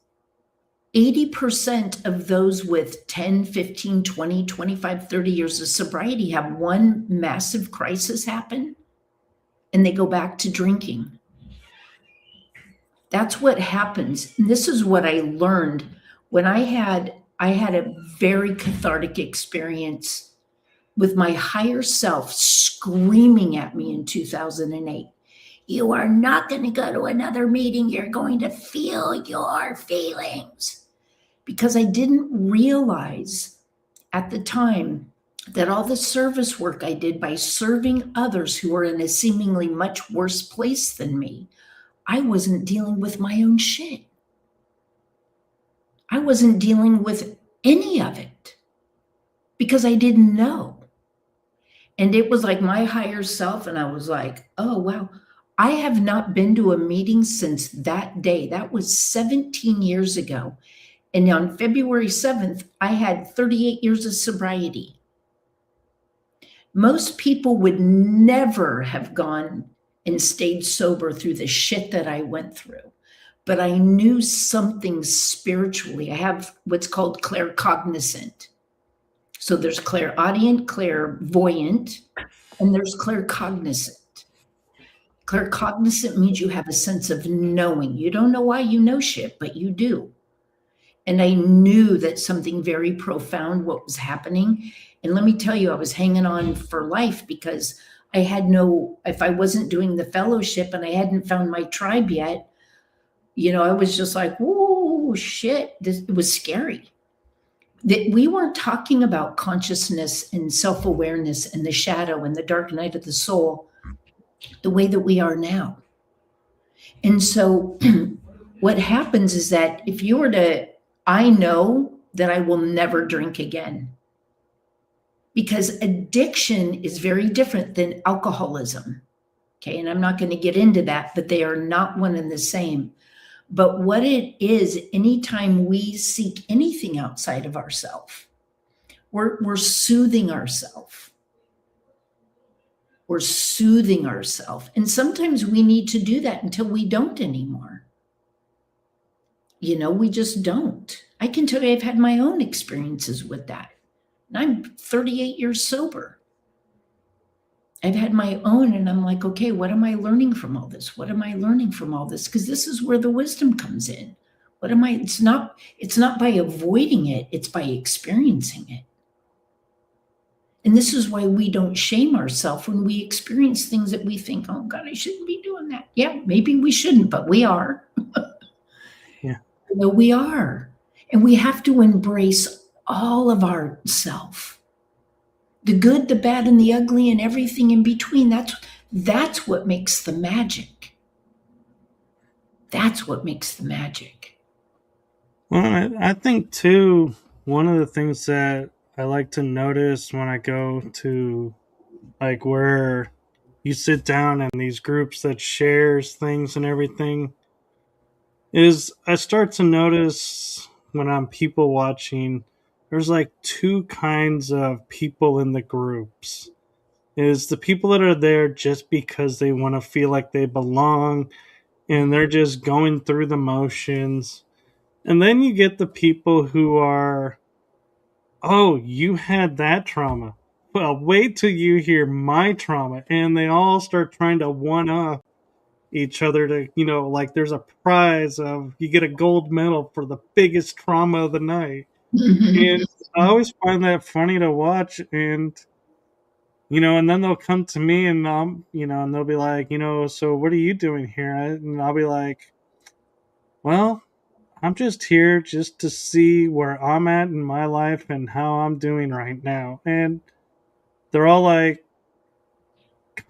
80% of those with 10, 15, 20, 25, 30 years of sobriety have one massive crisis happen, and they go back to drinking. That's what happens. And this is what I learned when I had a very cathartic experience with my higher self screaming at me in 2008. You are not going to go to another meeting. You're going to feel your feelings. Because I didn't realize at the time that all the service work I did by serving others who were in a seemingly much worse place than me, I wasn't dealing with my own shit. I wasn't dealing with any of it because I didn't know. And it was like my higher self. And I was like, oh, wow. I have not been to a meeting since that day. That was 17 years ago. And on February 7th, I had 38 years of sobriety. Most people would never have gone and stayed sober through the shit that I went through. But I knew something spiritually. I have what's called claircognizant. So there's clairaudient, clairvoyant, and there's claircognizant. Claircognizant means you have a sense of knowing. You don't know why you know shit, but you do. And I knew that something very profound what was happening. And let me tell you, I was hanging on for life because I had no, if I wasn't doing the fellowship and I hadn't found my tribe yet, I was just like, whoa, shit. It was scary. That we weren't talking about consciousness and self-awareness and the shadow and the dark night of the soul the way that we are now. And so what happens is that if you were to, I know that I will never drink again because addiction is very different than alcoholism. Okay. And I'm not going to get into that, but they are not one and the same. But what it is, anytime we seek anything outside of ourselves, we're soothing ourselves. We're soothing ourselves. And sometimes we need to do that until we don't anymore. We just don't. I can tell you I've had my own experiences with that. And I'm 38 years sober. I've had my own, and I'm like, okay, what am I learning from all this? What am I learning from all this? Because this is where the wisdom comes in. It's not by avoiding it, it's by experiencing it. And this is why we don't shame ourselves when we experience things that we think, oh God, I shouldn't be doing that. Yeah, maybe we shouldn't, but we are. Yeah. We are. And we have to embrace all of ourself. The good, the bad, and the ugly, and everything in between. That's what makes the magic. That's what makes the magic. Well, I think too, one of the things that I like to notice when I go to like where you sit down in these groups that shares things and everything is I start to notice when I'm people watching, there's like two kinds of people in the groups. Is the people that are there just because they want to feel like they belong and they're just going through the motions. And then you get the people who are, oh, you had that trauma. Well, wait till you hear my trauma. And they all start trying to one up each other to, like there's a prize of you get a gold medal for the biggest trauma of the night. And I always find that funny to watch. And then they'll come to me and and they'll be like, so what are you doing here? And I'll be like, well, I'm just here just to see where I'm at in my life and how I'm doing right now. And they're all like,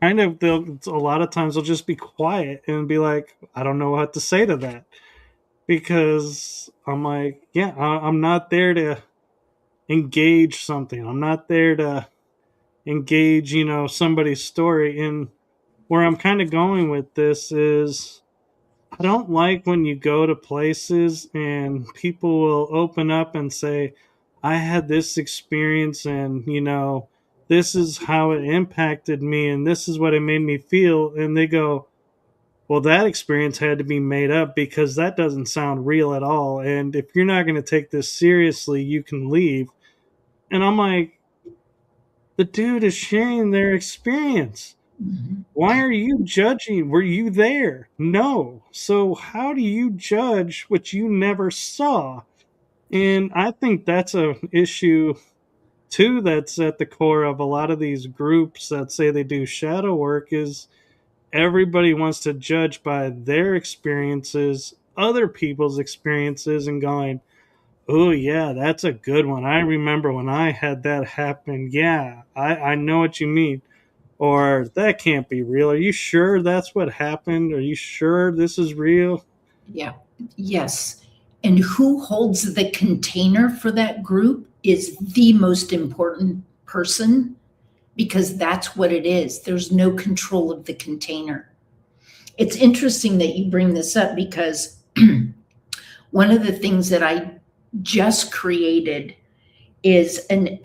a lot of times they'll just be quiet and be like, I don't know what to say to that. Because I'm like, yeah, I'm not there to engage something. I'm not there to engage, somebody's story. And where I'm kind of going with this is I don't like when you go to places and people will open up and say, I had this experience and, this is how it impacted me and this is what it made me feel. And they go, well, that experience had to be made up because that doesn't sound real at all. And if you're not going to take this seriously, you can leave. And I'm like, the dude is sharing their experience. Why are you judging? Were you there? No. So how do you judge what you never saw? And I think that's an issue too that's at the core of a lot of these groups that say they do shadow work is everybody wants to judge by their experiences, other people's experiences, and going, Oh yeah, that's a good one. I remember when I had that happen. Yeah, I know what you mean. Or that can't be real. Are you sure that's what happened? Are you sure this is real? Yeah. Yes. And who holds the container for that group is the most important person, because that's what it is. There's no control of the container. It's interesting that you bring this up, because one of the things that I just created is an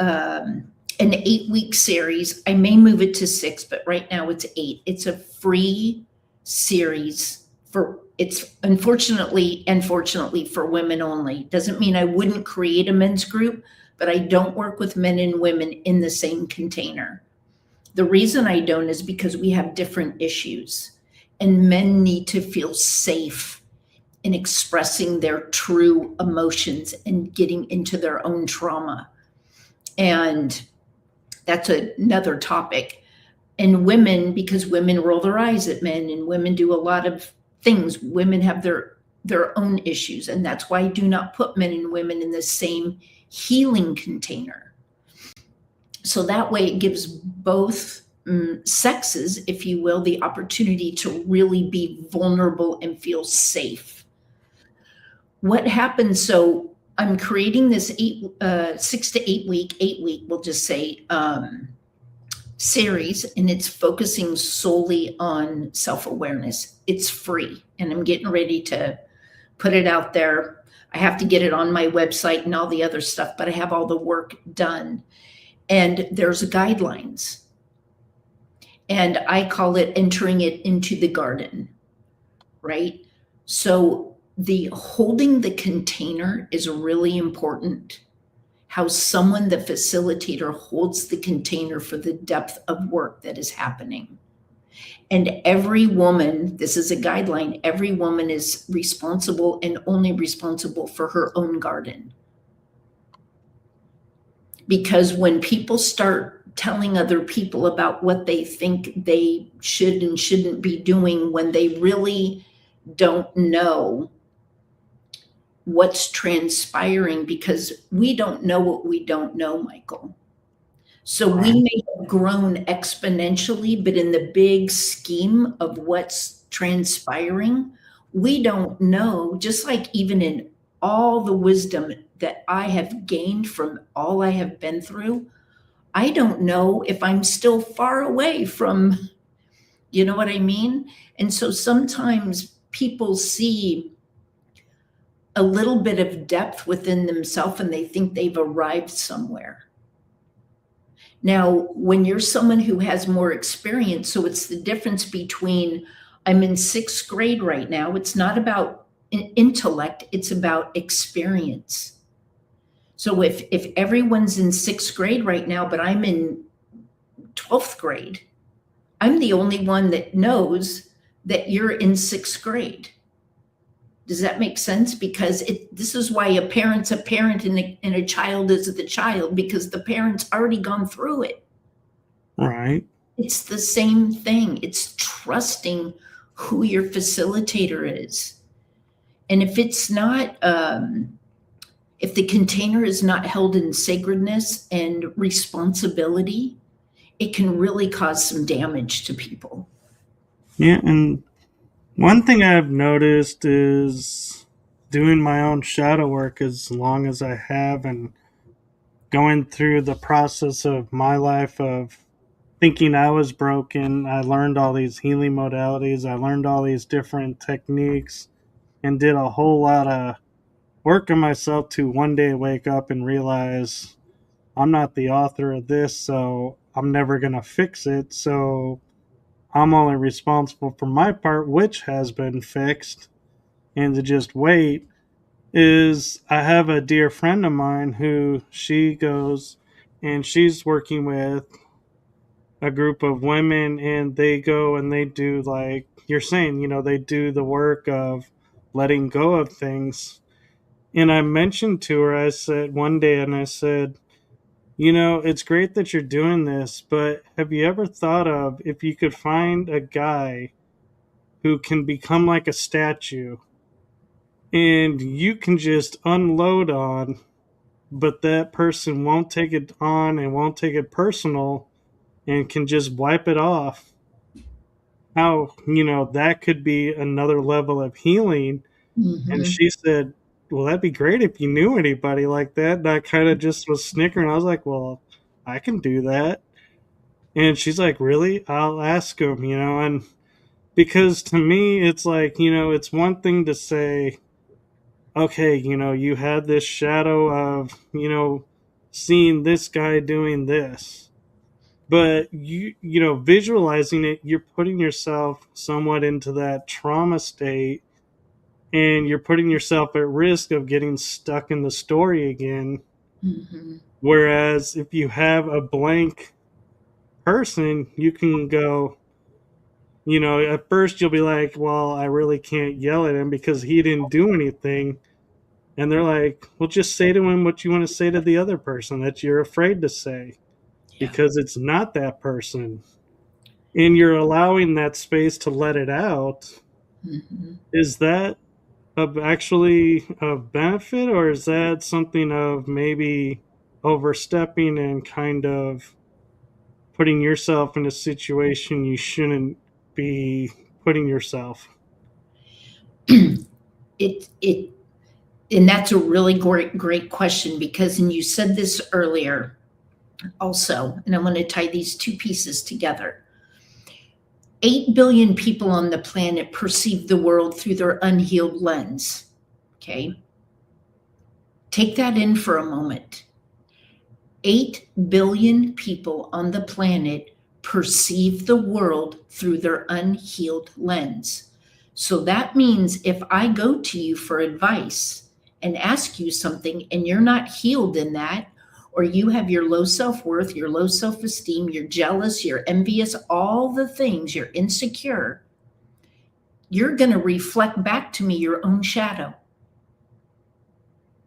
8 week series. I may move it to 6, but right now it's 8. It's a free series for, it's unfortunately and fortunately for women only. Doesn't mean I wouldn't create a men's group, but I don't work with men and women in the same container. The reason I don't is because we have different issues, and men need to feel safe in expressing their true emotions and getting into their own trauma. And that's another topic. And women, because women roll their eyes at men and women do a lot of things, women have their own issues. And that's why I do not put men and women in the same healing container. So that way it gives both sexes, if you will, the opportunity to really be vulnerable and feel safe. What happens? So I'm creating this 6 to 8 week, we'll just say, series, and it's focusing solely on self-awareness. It's free, and I'm getting ready to put it out there. I have to get it on my website and all the other stuff, but I have all the work done. And there's guidelines. And I call it entering it into the garden, right? So the holding the container is really important. How someone, the facilitator, holds the container for the depth of work that is happening. And every woman, this is a guideline, every woman is responsible and only responsible for her own garden. Because when people start telling other people about what they think they should and shouldn't be doing, when they really don't know what's transpiring, because we don't know what we don't know, Michael. So we may have grown exponentially, but in the big scheme of what's transpiring, we don't know. Just like even in all the wisdom that I have gained from all I have been through, I don't know if I'm still far away from, you know what I mean? And so sometimes people see a little bit of depth within themselves and they think they've arrived somewhere. Now, when you're someone who has more experience, so it's the difference between, I'm in 6th grade right now. It's not about intellect, it's about experience. So if everyone's in 6th grade right now, but I'm in 12th grade, I'm the only one that knows that you're in 6th grade. Does that make sense? Because this is why a parent's a parent and a child is the child, because the parent's already gone through it. Right. It's the same thing. It's trusting who your facilitator is. And if it's not, if the container is not held in sacredness and responsibility, it can really cause some damage to people. Yeah, and one thing I've noticed is doing my own shadow work as long as I have, and going through the process of my life of thinking I was broken. I learned all these healing modalities, I learned all these different techniques, and did a whole lot of work on myself to one day wake up and realize I'm not the author of this, so I'm never going to fix it. So I'm only responsible for my part, which has been fixed. And to just wait is, I have a dear friend of mine who she goes and she's working with a group of women, and they go and they do, like you're saying, they do the work of letting go of things. And I mentioned to her, I said one day, and I said, it's great that you're doing this, but have you ever thought of if you could find a guy who can become like a statue and you can just unload on, but that person won't take it on and won't take it personal and can just wipe it off. How, that could be another level of healing. And Hmm. she said, well, that'd be great if you knew anybody like that. And I kind of just was snickering. I was like, well, I can do that. And she's like, really? I'll ask him, and because to me, it's like, it's one thing to say, okay, you had this shadow of, seeing this guy doing this. But visualizing it, you're putting yourself somewhat into that trauma state, and you're putting yourself at risk of getting stuck in the story again. Hmm. Whereas if you have a blank person, you can go, at first you'll be like, well, I really can't yell at him because he didn't do anything. And they're like, well, just say to him what you want to say to the other person that you're afraid to say, Yeah. because it's not that person. And you're allowing that space to let it out. Hmm. Is that actually a benefit, or is that something of maybe overstepping and kind of putting yourself in a situation you shouldn't be putting yourself? It and that's a really great question, because, and you said this earlier also, and I want to tie these two pieces together. 8 billion people on the planet perceive the world through their unhealed lens. Okay. Take that in for a moment. 8 billion people on the planet perceive the world through their unhealed lens. So that means if I go to you for advice and ask you something and you're not healed in that, or you have your low self worth, your low self esteem, you're jealous, you're envious, all the things, you're insecure, you're going to reflect back to me your own shadow.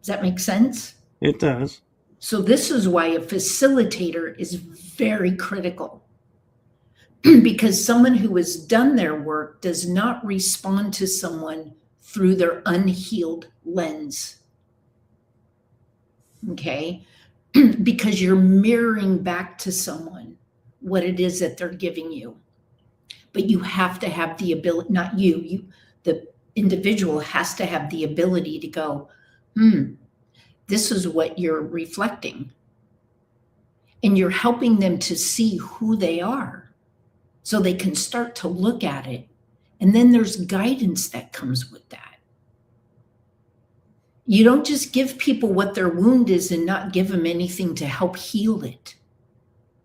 Does that make sense? It does. So, this is why a facilitator is very critical, because someone who has done their work does not respond to someone through their unhealed lens. Okay. Because you're mirroring back to someone what it is that they're giving you. But you have to have the ability, not you, the individual has to have the ability to go, this is what you're reflecting. And you're helping them to see who they are so they can start to look at it. And then there's guidance that comes with that. You don't just give people what their wound is and not give them anything to help heal it,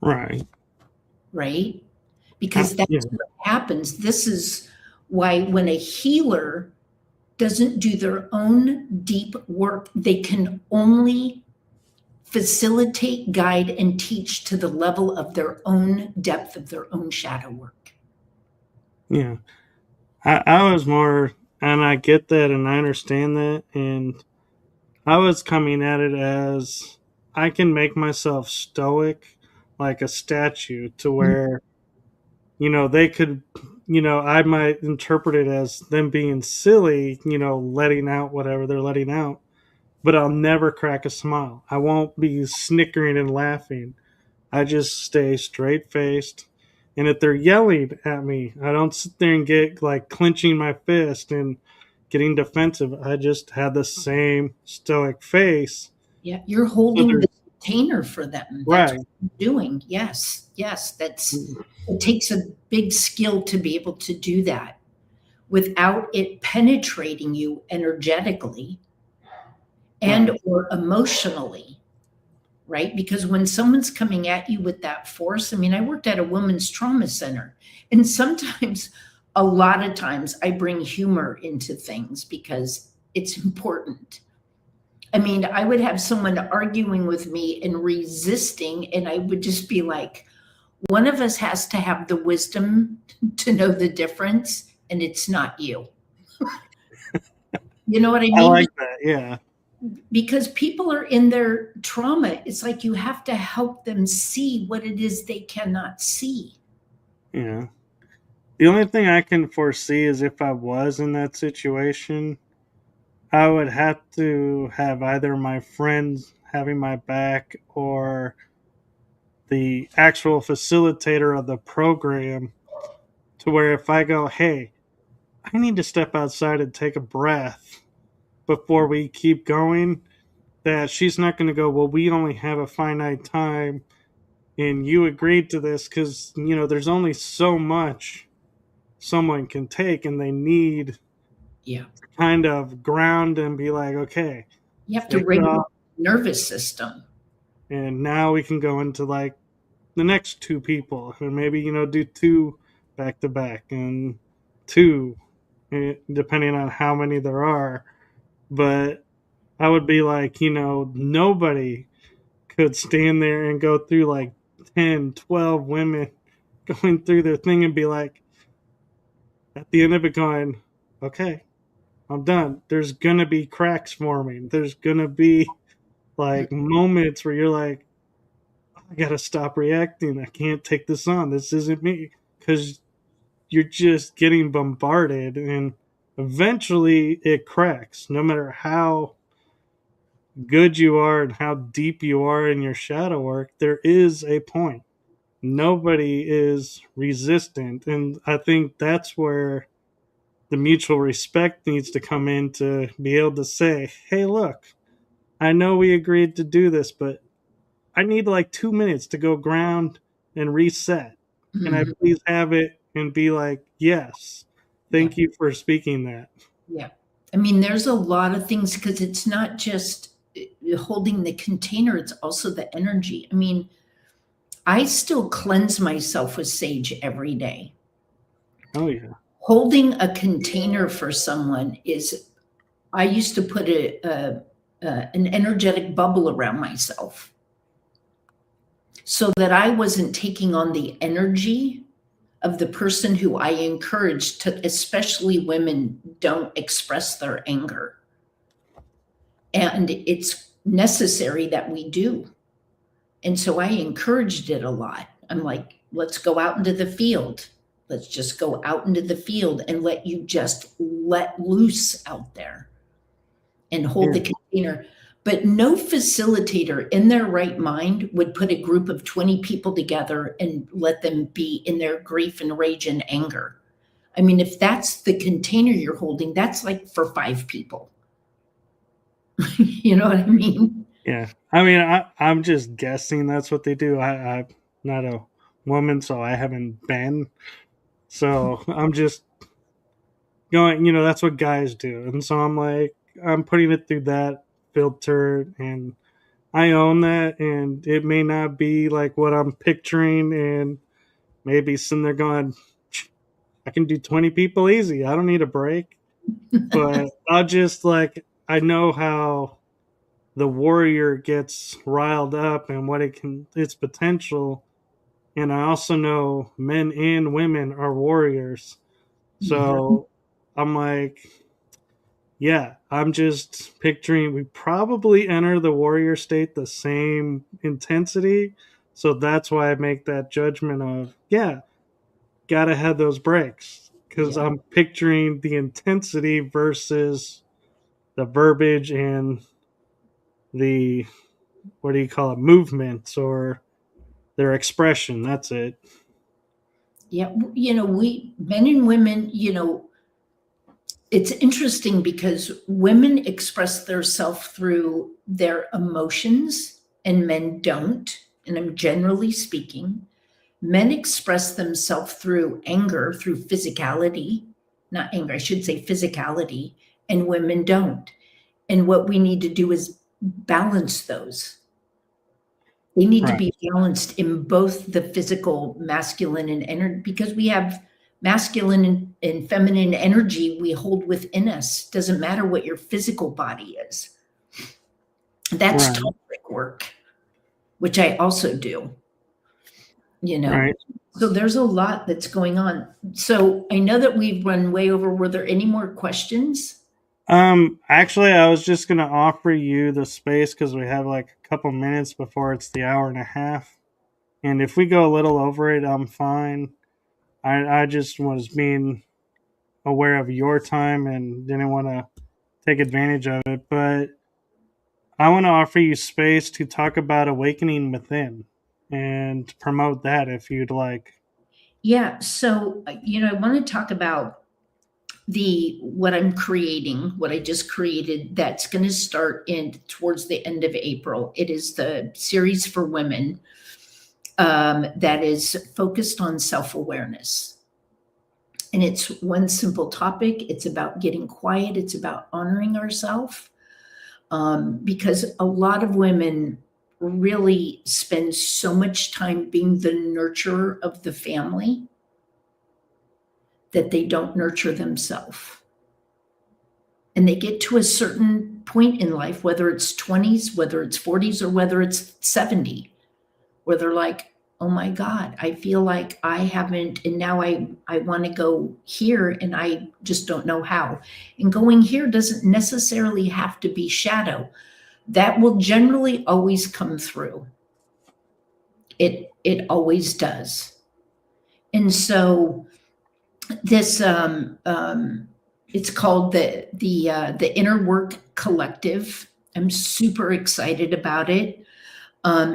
Right. right? Because that's Yeah. what happens. This is why when a healer doesn't do their own deep work, they can only facilitate, guide, and teach to the level of their own depth of their own shadow work. Yeah. I was more, and I get that and I understand that. And I was coming at it as I can make myself stoic like a statue to where, they could, I might interpret it as them being silly, letting out whatever they're letting out, but I'll never crack a smile. I won't be snickering and laughing. I just stay straight faced. And if they're yelling at me, I don't sit there and get like clenching my fist and getting defensive. I just have the same stoic face. Yeah, you're So holding the there's container for them. That's what right. you're doing. Yes, yes, it takes a big skill to be able to do that without it penetrating you energetically and Right. or emotionally, right? Because when someone's coming at you with that force, I mean, I worked at a women's trauma center, and sometimes, a lot of times, I bring humor into things because it's important. I mean, I would have someone arguing with me and resisting, and I would just be like, one of us has to have the wisdom to know the difference, and it's not you. You know what I I mean? like that. Yeah. Because people are in their trauma. It's like you have to help them see what it is they cannot see. Yeah. The only thing I can foresee is if I was in that situation, I would have to have either my friends having my back or the actual facilitator of the program, to where if I go, hey, I need to step outside and take a breath before we keep going, that she's not going to go, well, we only have a finite time and you agreed to this because, there's only so much someone can take, and they need Yeah. to kind of ground and be like, okay, You have to shake it regulate off. the nervous system. And now we can go into like the next two people, and maybe, do two back to back and two, depending on how many there are. But I would be like, nobody could stand there and go through like 10, 12 women going through their thing and be like, at the end of it, going, okay, I'm done. There's going to be cracks forming. There's going to be like moments where you're like, I got to stop reacting. I can't take this on. This isn't me. Because you're just getting bombarded, and eventually it cracks. No matter how good you are and how deep you are in your shadow work, there is a point. Nobody is resistant. And I think that's where the mutual respect needs to come in, to be able to say, hey, look, I know we agreed to do this, but I need like 2 minutes to go ground and reset. Can I Mhm. please have it? And be like, yes, Yeah. thank you for speaking that. Yeah. I mean, there's a lot of things because it's not just holding the container, it's also the energy. I mean, I still cleanse myself with sage every day. Oh, yeah. Holding a container for someone is, I used to put an energetic bubble around myself so that I wasn't taking on the energy of the person who I encourage to, especially women, don't express their anger. And it's necessary that we do. And so I encouraged it a lot. I'm like, let's go out into the field. Let's just go out into the field and let you just let loose out there and hold Yeah. the container. But no facilitator in their right mind would put a group of 20 people together and let them be in their grief and rage and anger. I mean, if that's the container you're holding, that's like for 5 people. You know what I mean? Yeah. I mean, I'm just guessing that's what they do. I'm not a woman, so I haven't been. So I'm just going, that's what guys do. And so I'm like, I'm putting it through that filter, and I own that. And it may not be like what I'm picturing, and maybe sitting there going, I can do 20 people easy. I don't need a break. But I'll just like, I know how the warrior gets riled up and what its potential. And I also know men and women are warriors. Mhm. So I'm like, yeah, I'm just picturing we probably enter the warrior state the same intensity. So that's why I make that judgment of, yeah, gotta have those breaks. Because Yeah. I'm picturing the intensity versus the verbiage and the, what do you call it, movements or their expression. That's it. Yeah. We, men and women, it's interesting because women express their self through their emotions and men don't. And I'm generally speaking, men express themselves through anger, through physicality, not anger, I should say physicality, and women don't. And what we need to do is balance those. They need to Right. be balanced in both the physical, masculine, and energy, because we have masculine and feminine energy we hold within us. Doesn't matter what your physical body is. That's Right. tantric work, which I also do, you know. Right. So there's a lot that's going on. So I know that we've run way over. Were there any more questions? Actually, I was just gonna offer you the space because we have like a couple minutes before it's the hour and a half, and if we go a little over it, I'm fine. I just was being aware of your time and didn't want to take advantage of it. But I want to offer you space to talk about awakening within and promote that if you'd like. Yeah. So, I want to talk about what I'm creating, what I just created that's going to start in towards the end of April. It is the series for women that is focused on self-awareness. And it's one simple topic. It's about getting quiet. It's about honoring ourselves. Because a lot of women really spend so much time being the nurturer of the family that they don't nurture themselves. And they get to a certain point in life, whether it's 20s, whether it's 40s, or whether it's 70, where they're like, oh my God, I feel like I haven't, and now I want to go here and I just don't know how. And going here doesn't necessarily have to be shadow. That will generally always come through. It always does. And so this it's called the Inner Work Collective. I'm super excited about it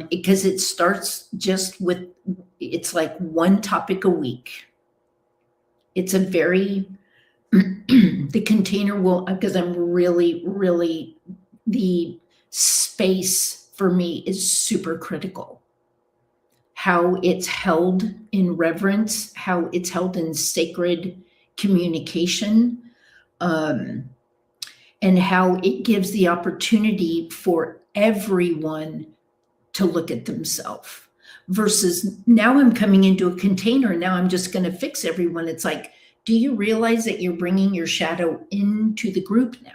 because it starts just with, it's like one topic a week. It's a very the container will, because I'm really the space for me is super critical. How it's held in reverence, how it's held in sacred communication, and how it gives the opportunity for everyone to look at themselves. Versus now I'm coming into a container and now I'm just going to fix everyone. It's like, do you realize that you're bringing your shadow into the group now?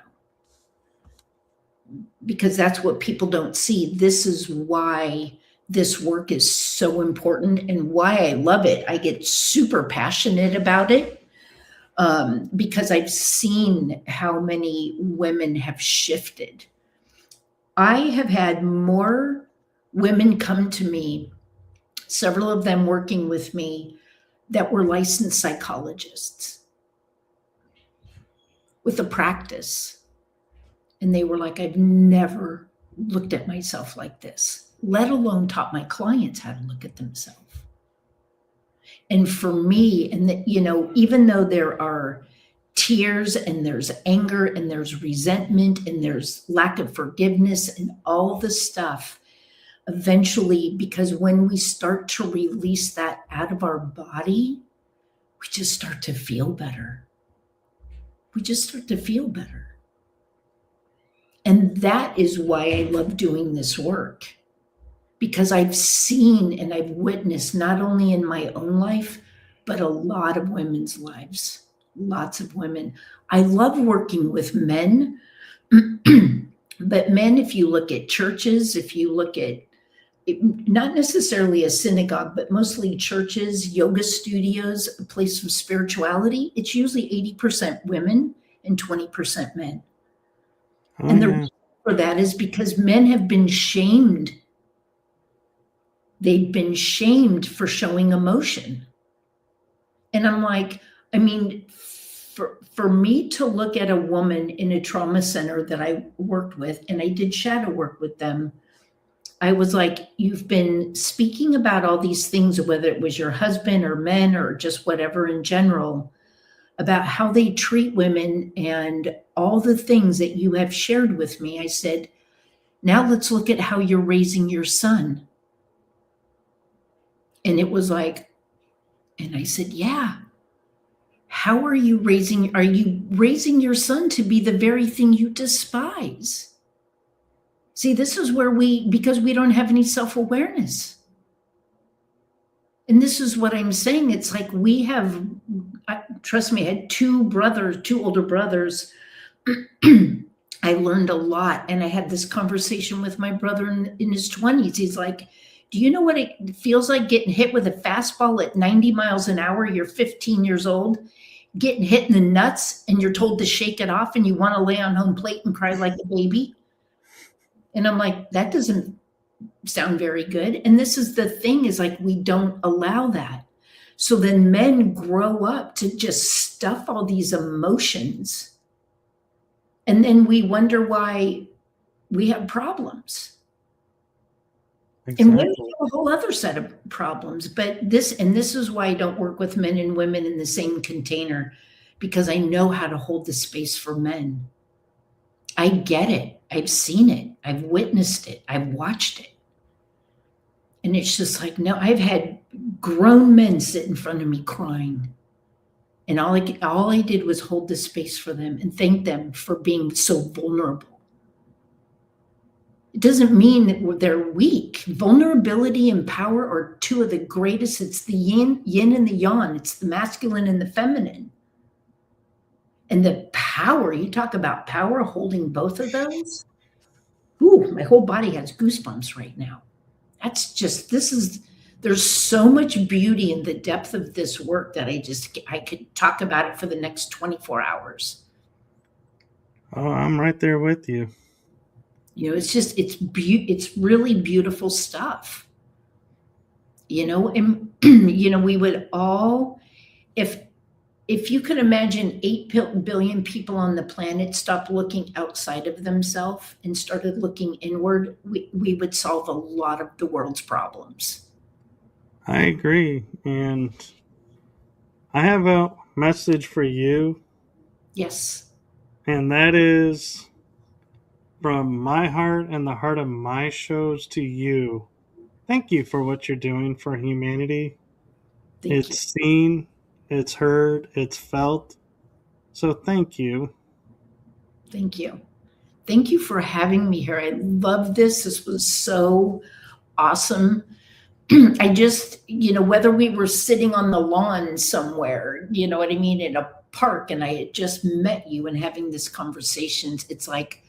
Because that's what people don't see. This is why this work is so important and why I love it. I get super passionate about it because I've seen how many women have shifted. I have had more women come to me, several of them working with me, that were licensed psychologists with a practice. And they were like, I've never looked at myself like this, let alone taught my clients how to look at themselves. And for me, and that, even though there are tears and there's anger and there's resentment and there's lack of forgiveness and all the stuff, eventually, because when we start to release that out of our body, we just start to feel better. We just start to feel better. And that is why I love doing this work, because I've seen and I've witnessed, not only in my own life, but a lot of women's lives, lots of women. I love working with men, but men, if you look at churches, if you look at, not necessarily a synagogue, but mostly churches, yoga studios, a place of spirituality, it's usually 80% women and 20% men. And the reason for that is because men have been shamed. They've been shamed for showing emotion. And I'm like, for me to look at a woman in a trauma center that I worked with, and I did shadow work with them, I was like, you've been speaking about all these things, whether it was your husband or men or just whatever in general, about how they treat women and all the things that you have shared with me. I said, now let's look at how you're raising your son. And it was like, and I said, yeah. How are you raising your son to be the very thing you despise? See, this is where because we don't have any self-awareness. And this is what I'm saying. It's like trust me, I had two older brothers. I learned a lot. And I had this conversation with my brother in his 20s. He's like, do you know what it feels like getting hit with a fastball at 90 miles an hour? You're 15 years old, getting hit in the nuts, and you're told to shake it off, and you want to lay on home plate and cry like a baby. And I'm like, that doesn't sound very good. And this is the thing, is like, we don't allow that. So then men grow up to just stuff all these emotions. And then we wonder why we have problems. And women Exactly. have a whole other set of problems. But this is why I don't work with men and women in the same container, because I know how to hold the space for men. I get it. I've seen it. I've witnessed it. I've watched it. And it's just like, no, I've had grown men sit in front of me crying. And all I did was hold the space for them and thank them for being so vulnerable. It doesn't mean that they're weak. Vulnerability and power are two of the greatest. It's the yin and the yang. It's the masculine and the feminine. And the power, you talk about power, holding both of those. Ooh, my whole body has goosebumps right now. There's so much beauty in the depth of this work that I could talk about it for the next 24 hours. Oh, I'm right there with you. It's really beautiful stuff. And we would all, if you could imagine 8 billion people on the planet stopped looking outside of themselves and started looking inward, we would solve a lot of the world's problems. I agree. And I have a message for you, Yes. and that is from my heart and the heart of my shows to you. Thank you for what you're doing for humanity. Thank you. It's seen, it's heard, it's felt. So thank you. Thank you. Thank you for having me here. I love this. This was so awesome. I just, whether we were sitting on the lawn somewhere, you know what I mean, in a park, and I had just met you and having this conversation, it's like,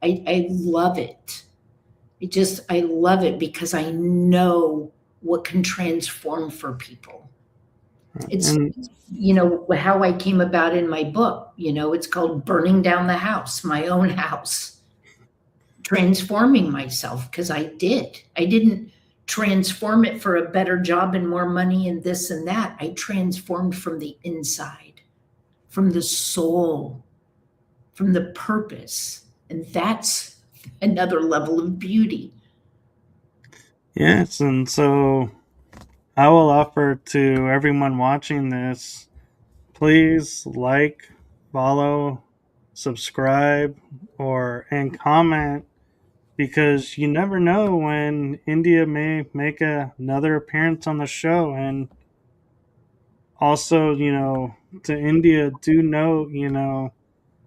I love it. I love it because I know what can transform for people. It's, And how I came about in my book, it's called Burning Down the House, my own house, transforming myself, because I didn't transform it for a better job and more money and this and that. I transformed from the inside, from the soul, from the purpose. And that's another level of beauty. yes, and so I will offer to everyone watching this, please like, follow, subscribe, and comment, because you never know when India may make another appearance on the show. And also, to India, do know,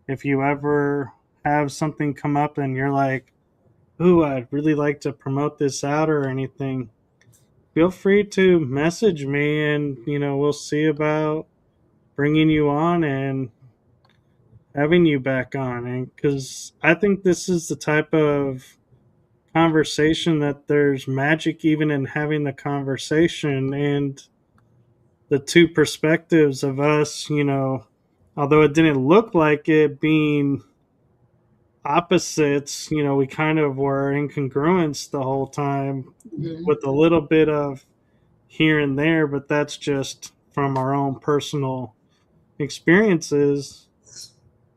if you ever have something come up and you're like, ooh, I'd really like to promote this out or anything, feel free to message me, and we'll see about bringing you on and having you back on. And because I think this is the type of conversation that there's magic even in having the conversation, and the two perspectives of us, although it didn't look like it, being opposites, we kind of were incongruence the whole time, Mhm. with a little bit of here and there, but that's just from our own personal experiences.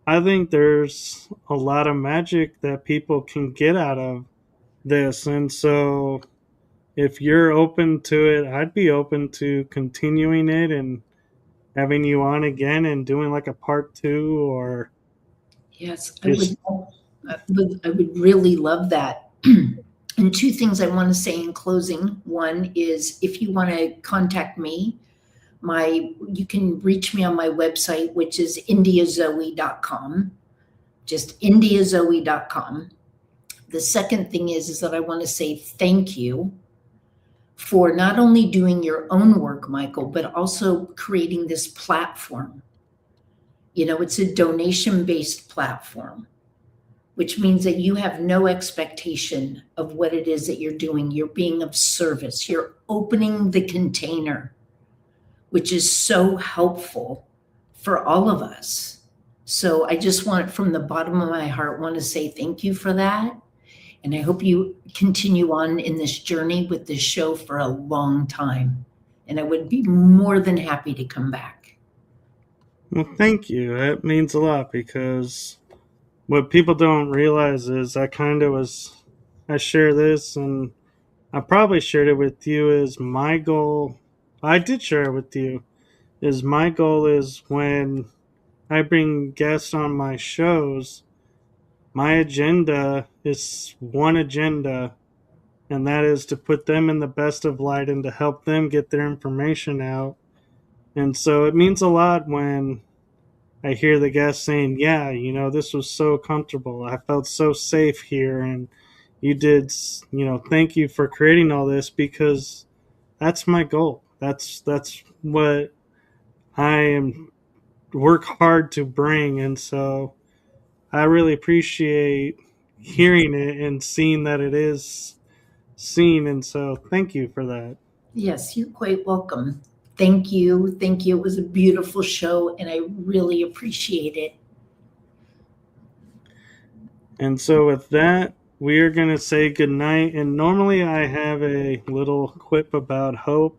I think there's a lot of magic that people can get out of this. And so if you're open to it, I'd be open to continuing it and having you on again and doing like a part 2, or Yes, just I would really love that. And two things I want to say in closing. One is, if you want to contact me, you can reach me on my website, which is indiazoe.com, just indiazoe.com. The second thing is that I want to say thank you for not only doing your own work, Michael, but also creating this platform. It's a donation-based platform, which means that you have no expectation of what it is that you're doing. You're being of service. You're opening the container, which is so helpful for all of us. So I just from the bottom of my heart, want to say thank you for that. And I hope you continue on in this journey with this show for a long time. And I would be more than happy to come back. well, thank you. That means a lot, because what people don't realize is I share this, and I probably shared it with you, is my goal. I did share it with you, is my goal is when I bring guests on my shows, my agenda is one agenda, and that is to put them in the best of light and to help them get their information out. And so it means a lot when I hear the guest saying, "Yeah, this was so comfortable. I felt so safe here, and you did, thank you for creating all this," because that's my goal. That's what I am work hard to bring, and so I really appreciate hearing it and seeing that it is seen, and so thank you for that. Yes, you're quite welcome. Thank you. Thank you. It was a beautiful show, and I really appreciate it. And so with that, we are going to say goodnight. And normally I have a little quip about hope,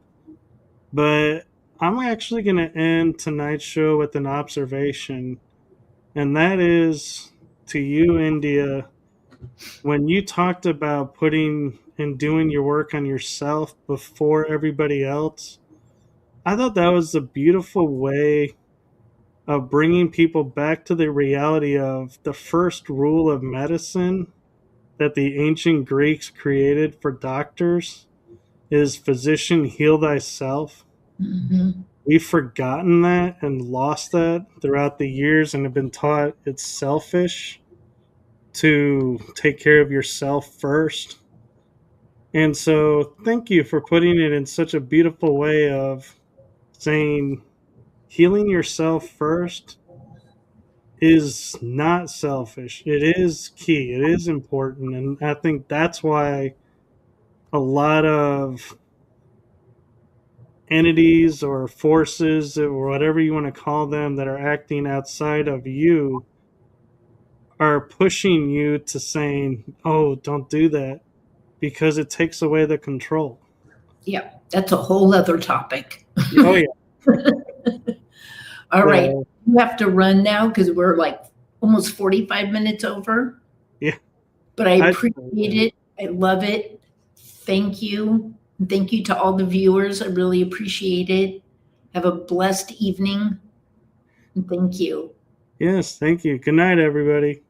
but I'm actually going to end tonight's show with an observation. And that is to you, India, when you talked about putting and doing your work on yourself before everybody else, I thought that was a beautiful way of bringing people back to the reality of the first rule of medicine that the ancient Greeks created for doctors is physician, heal thyself. Mhm. We've forgotten that and lost that throughout the years and have been taught it's selfish to take care of yourself first. And so thank you for putting it in such a beautiful way of saying healing yourself first is not selfish. It is key. It is important. And I think that's why a lot of entities or forces or whatever you want to call them that are acting outside of you are pushing you to saying, "Oh, don't do that," because it takes away the control. Yeah, that's a whole other topic. Oh yeah. All right. So You have to run now because we're like almost 45 minutes over, yeah, but I I appreciate it. I love it. Thank you. Thank you to all the viewers. I really appreciate it. Have a blessed evening. And thank you. yes, thank you. Good night, everybody.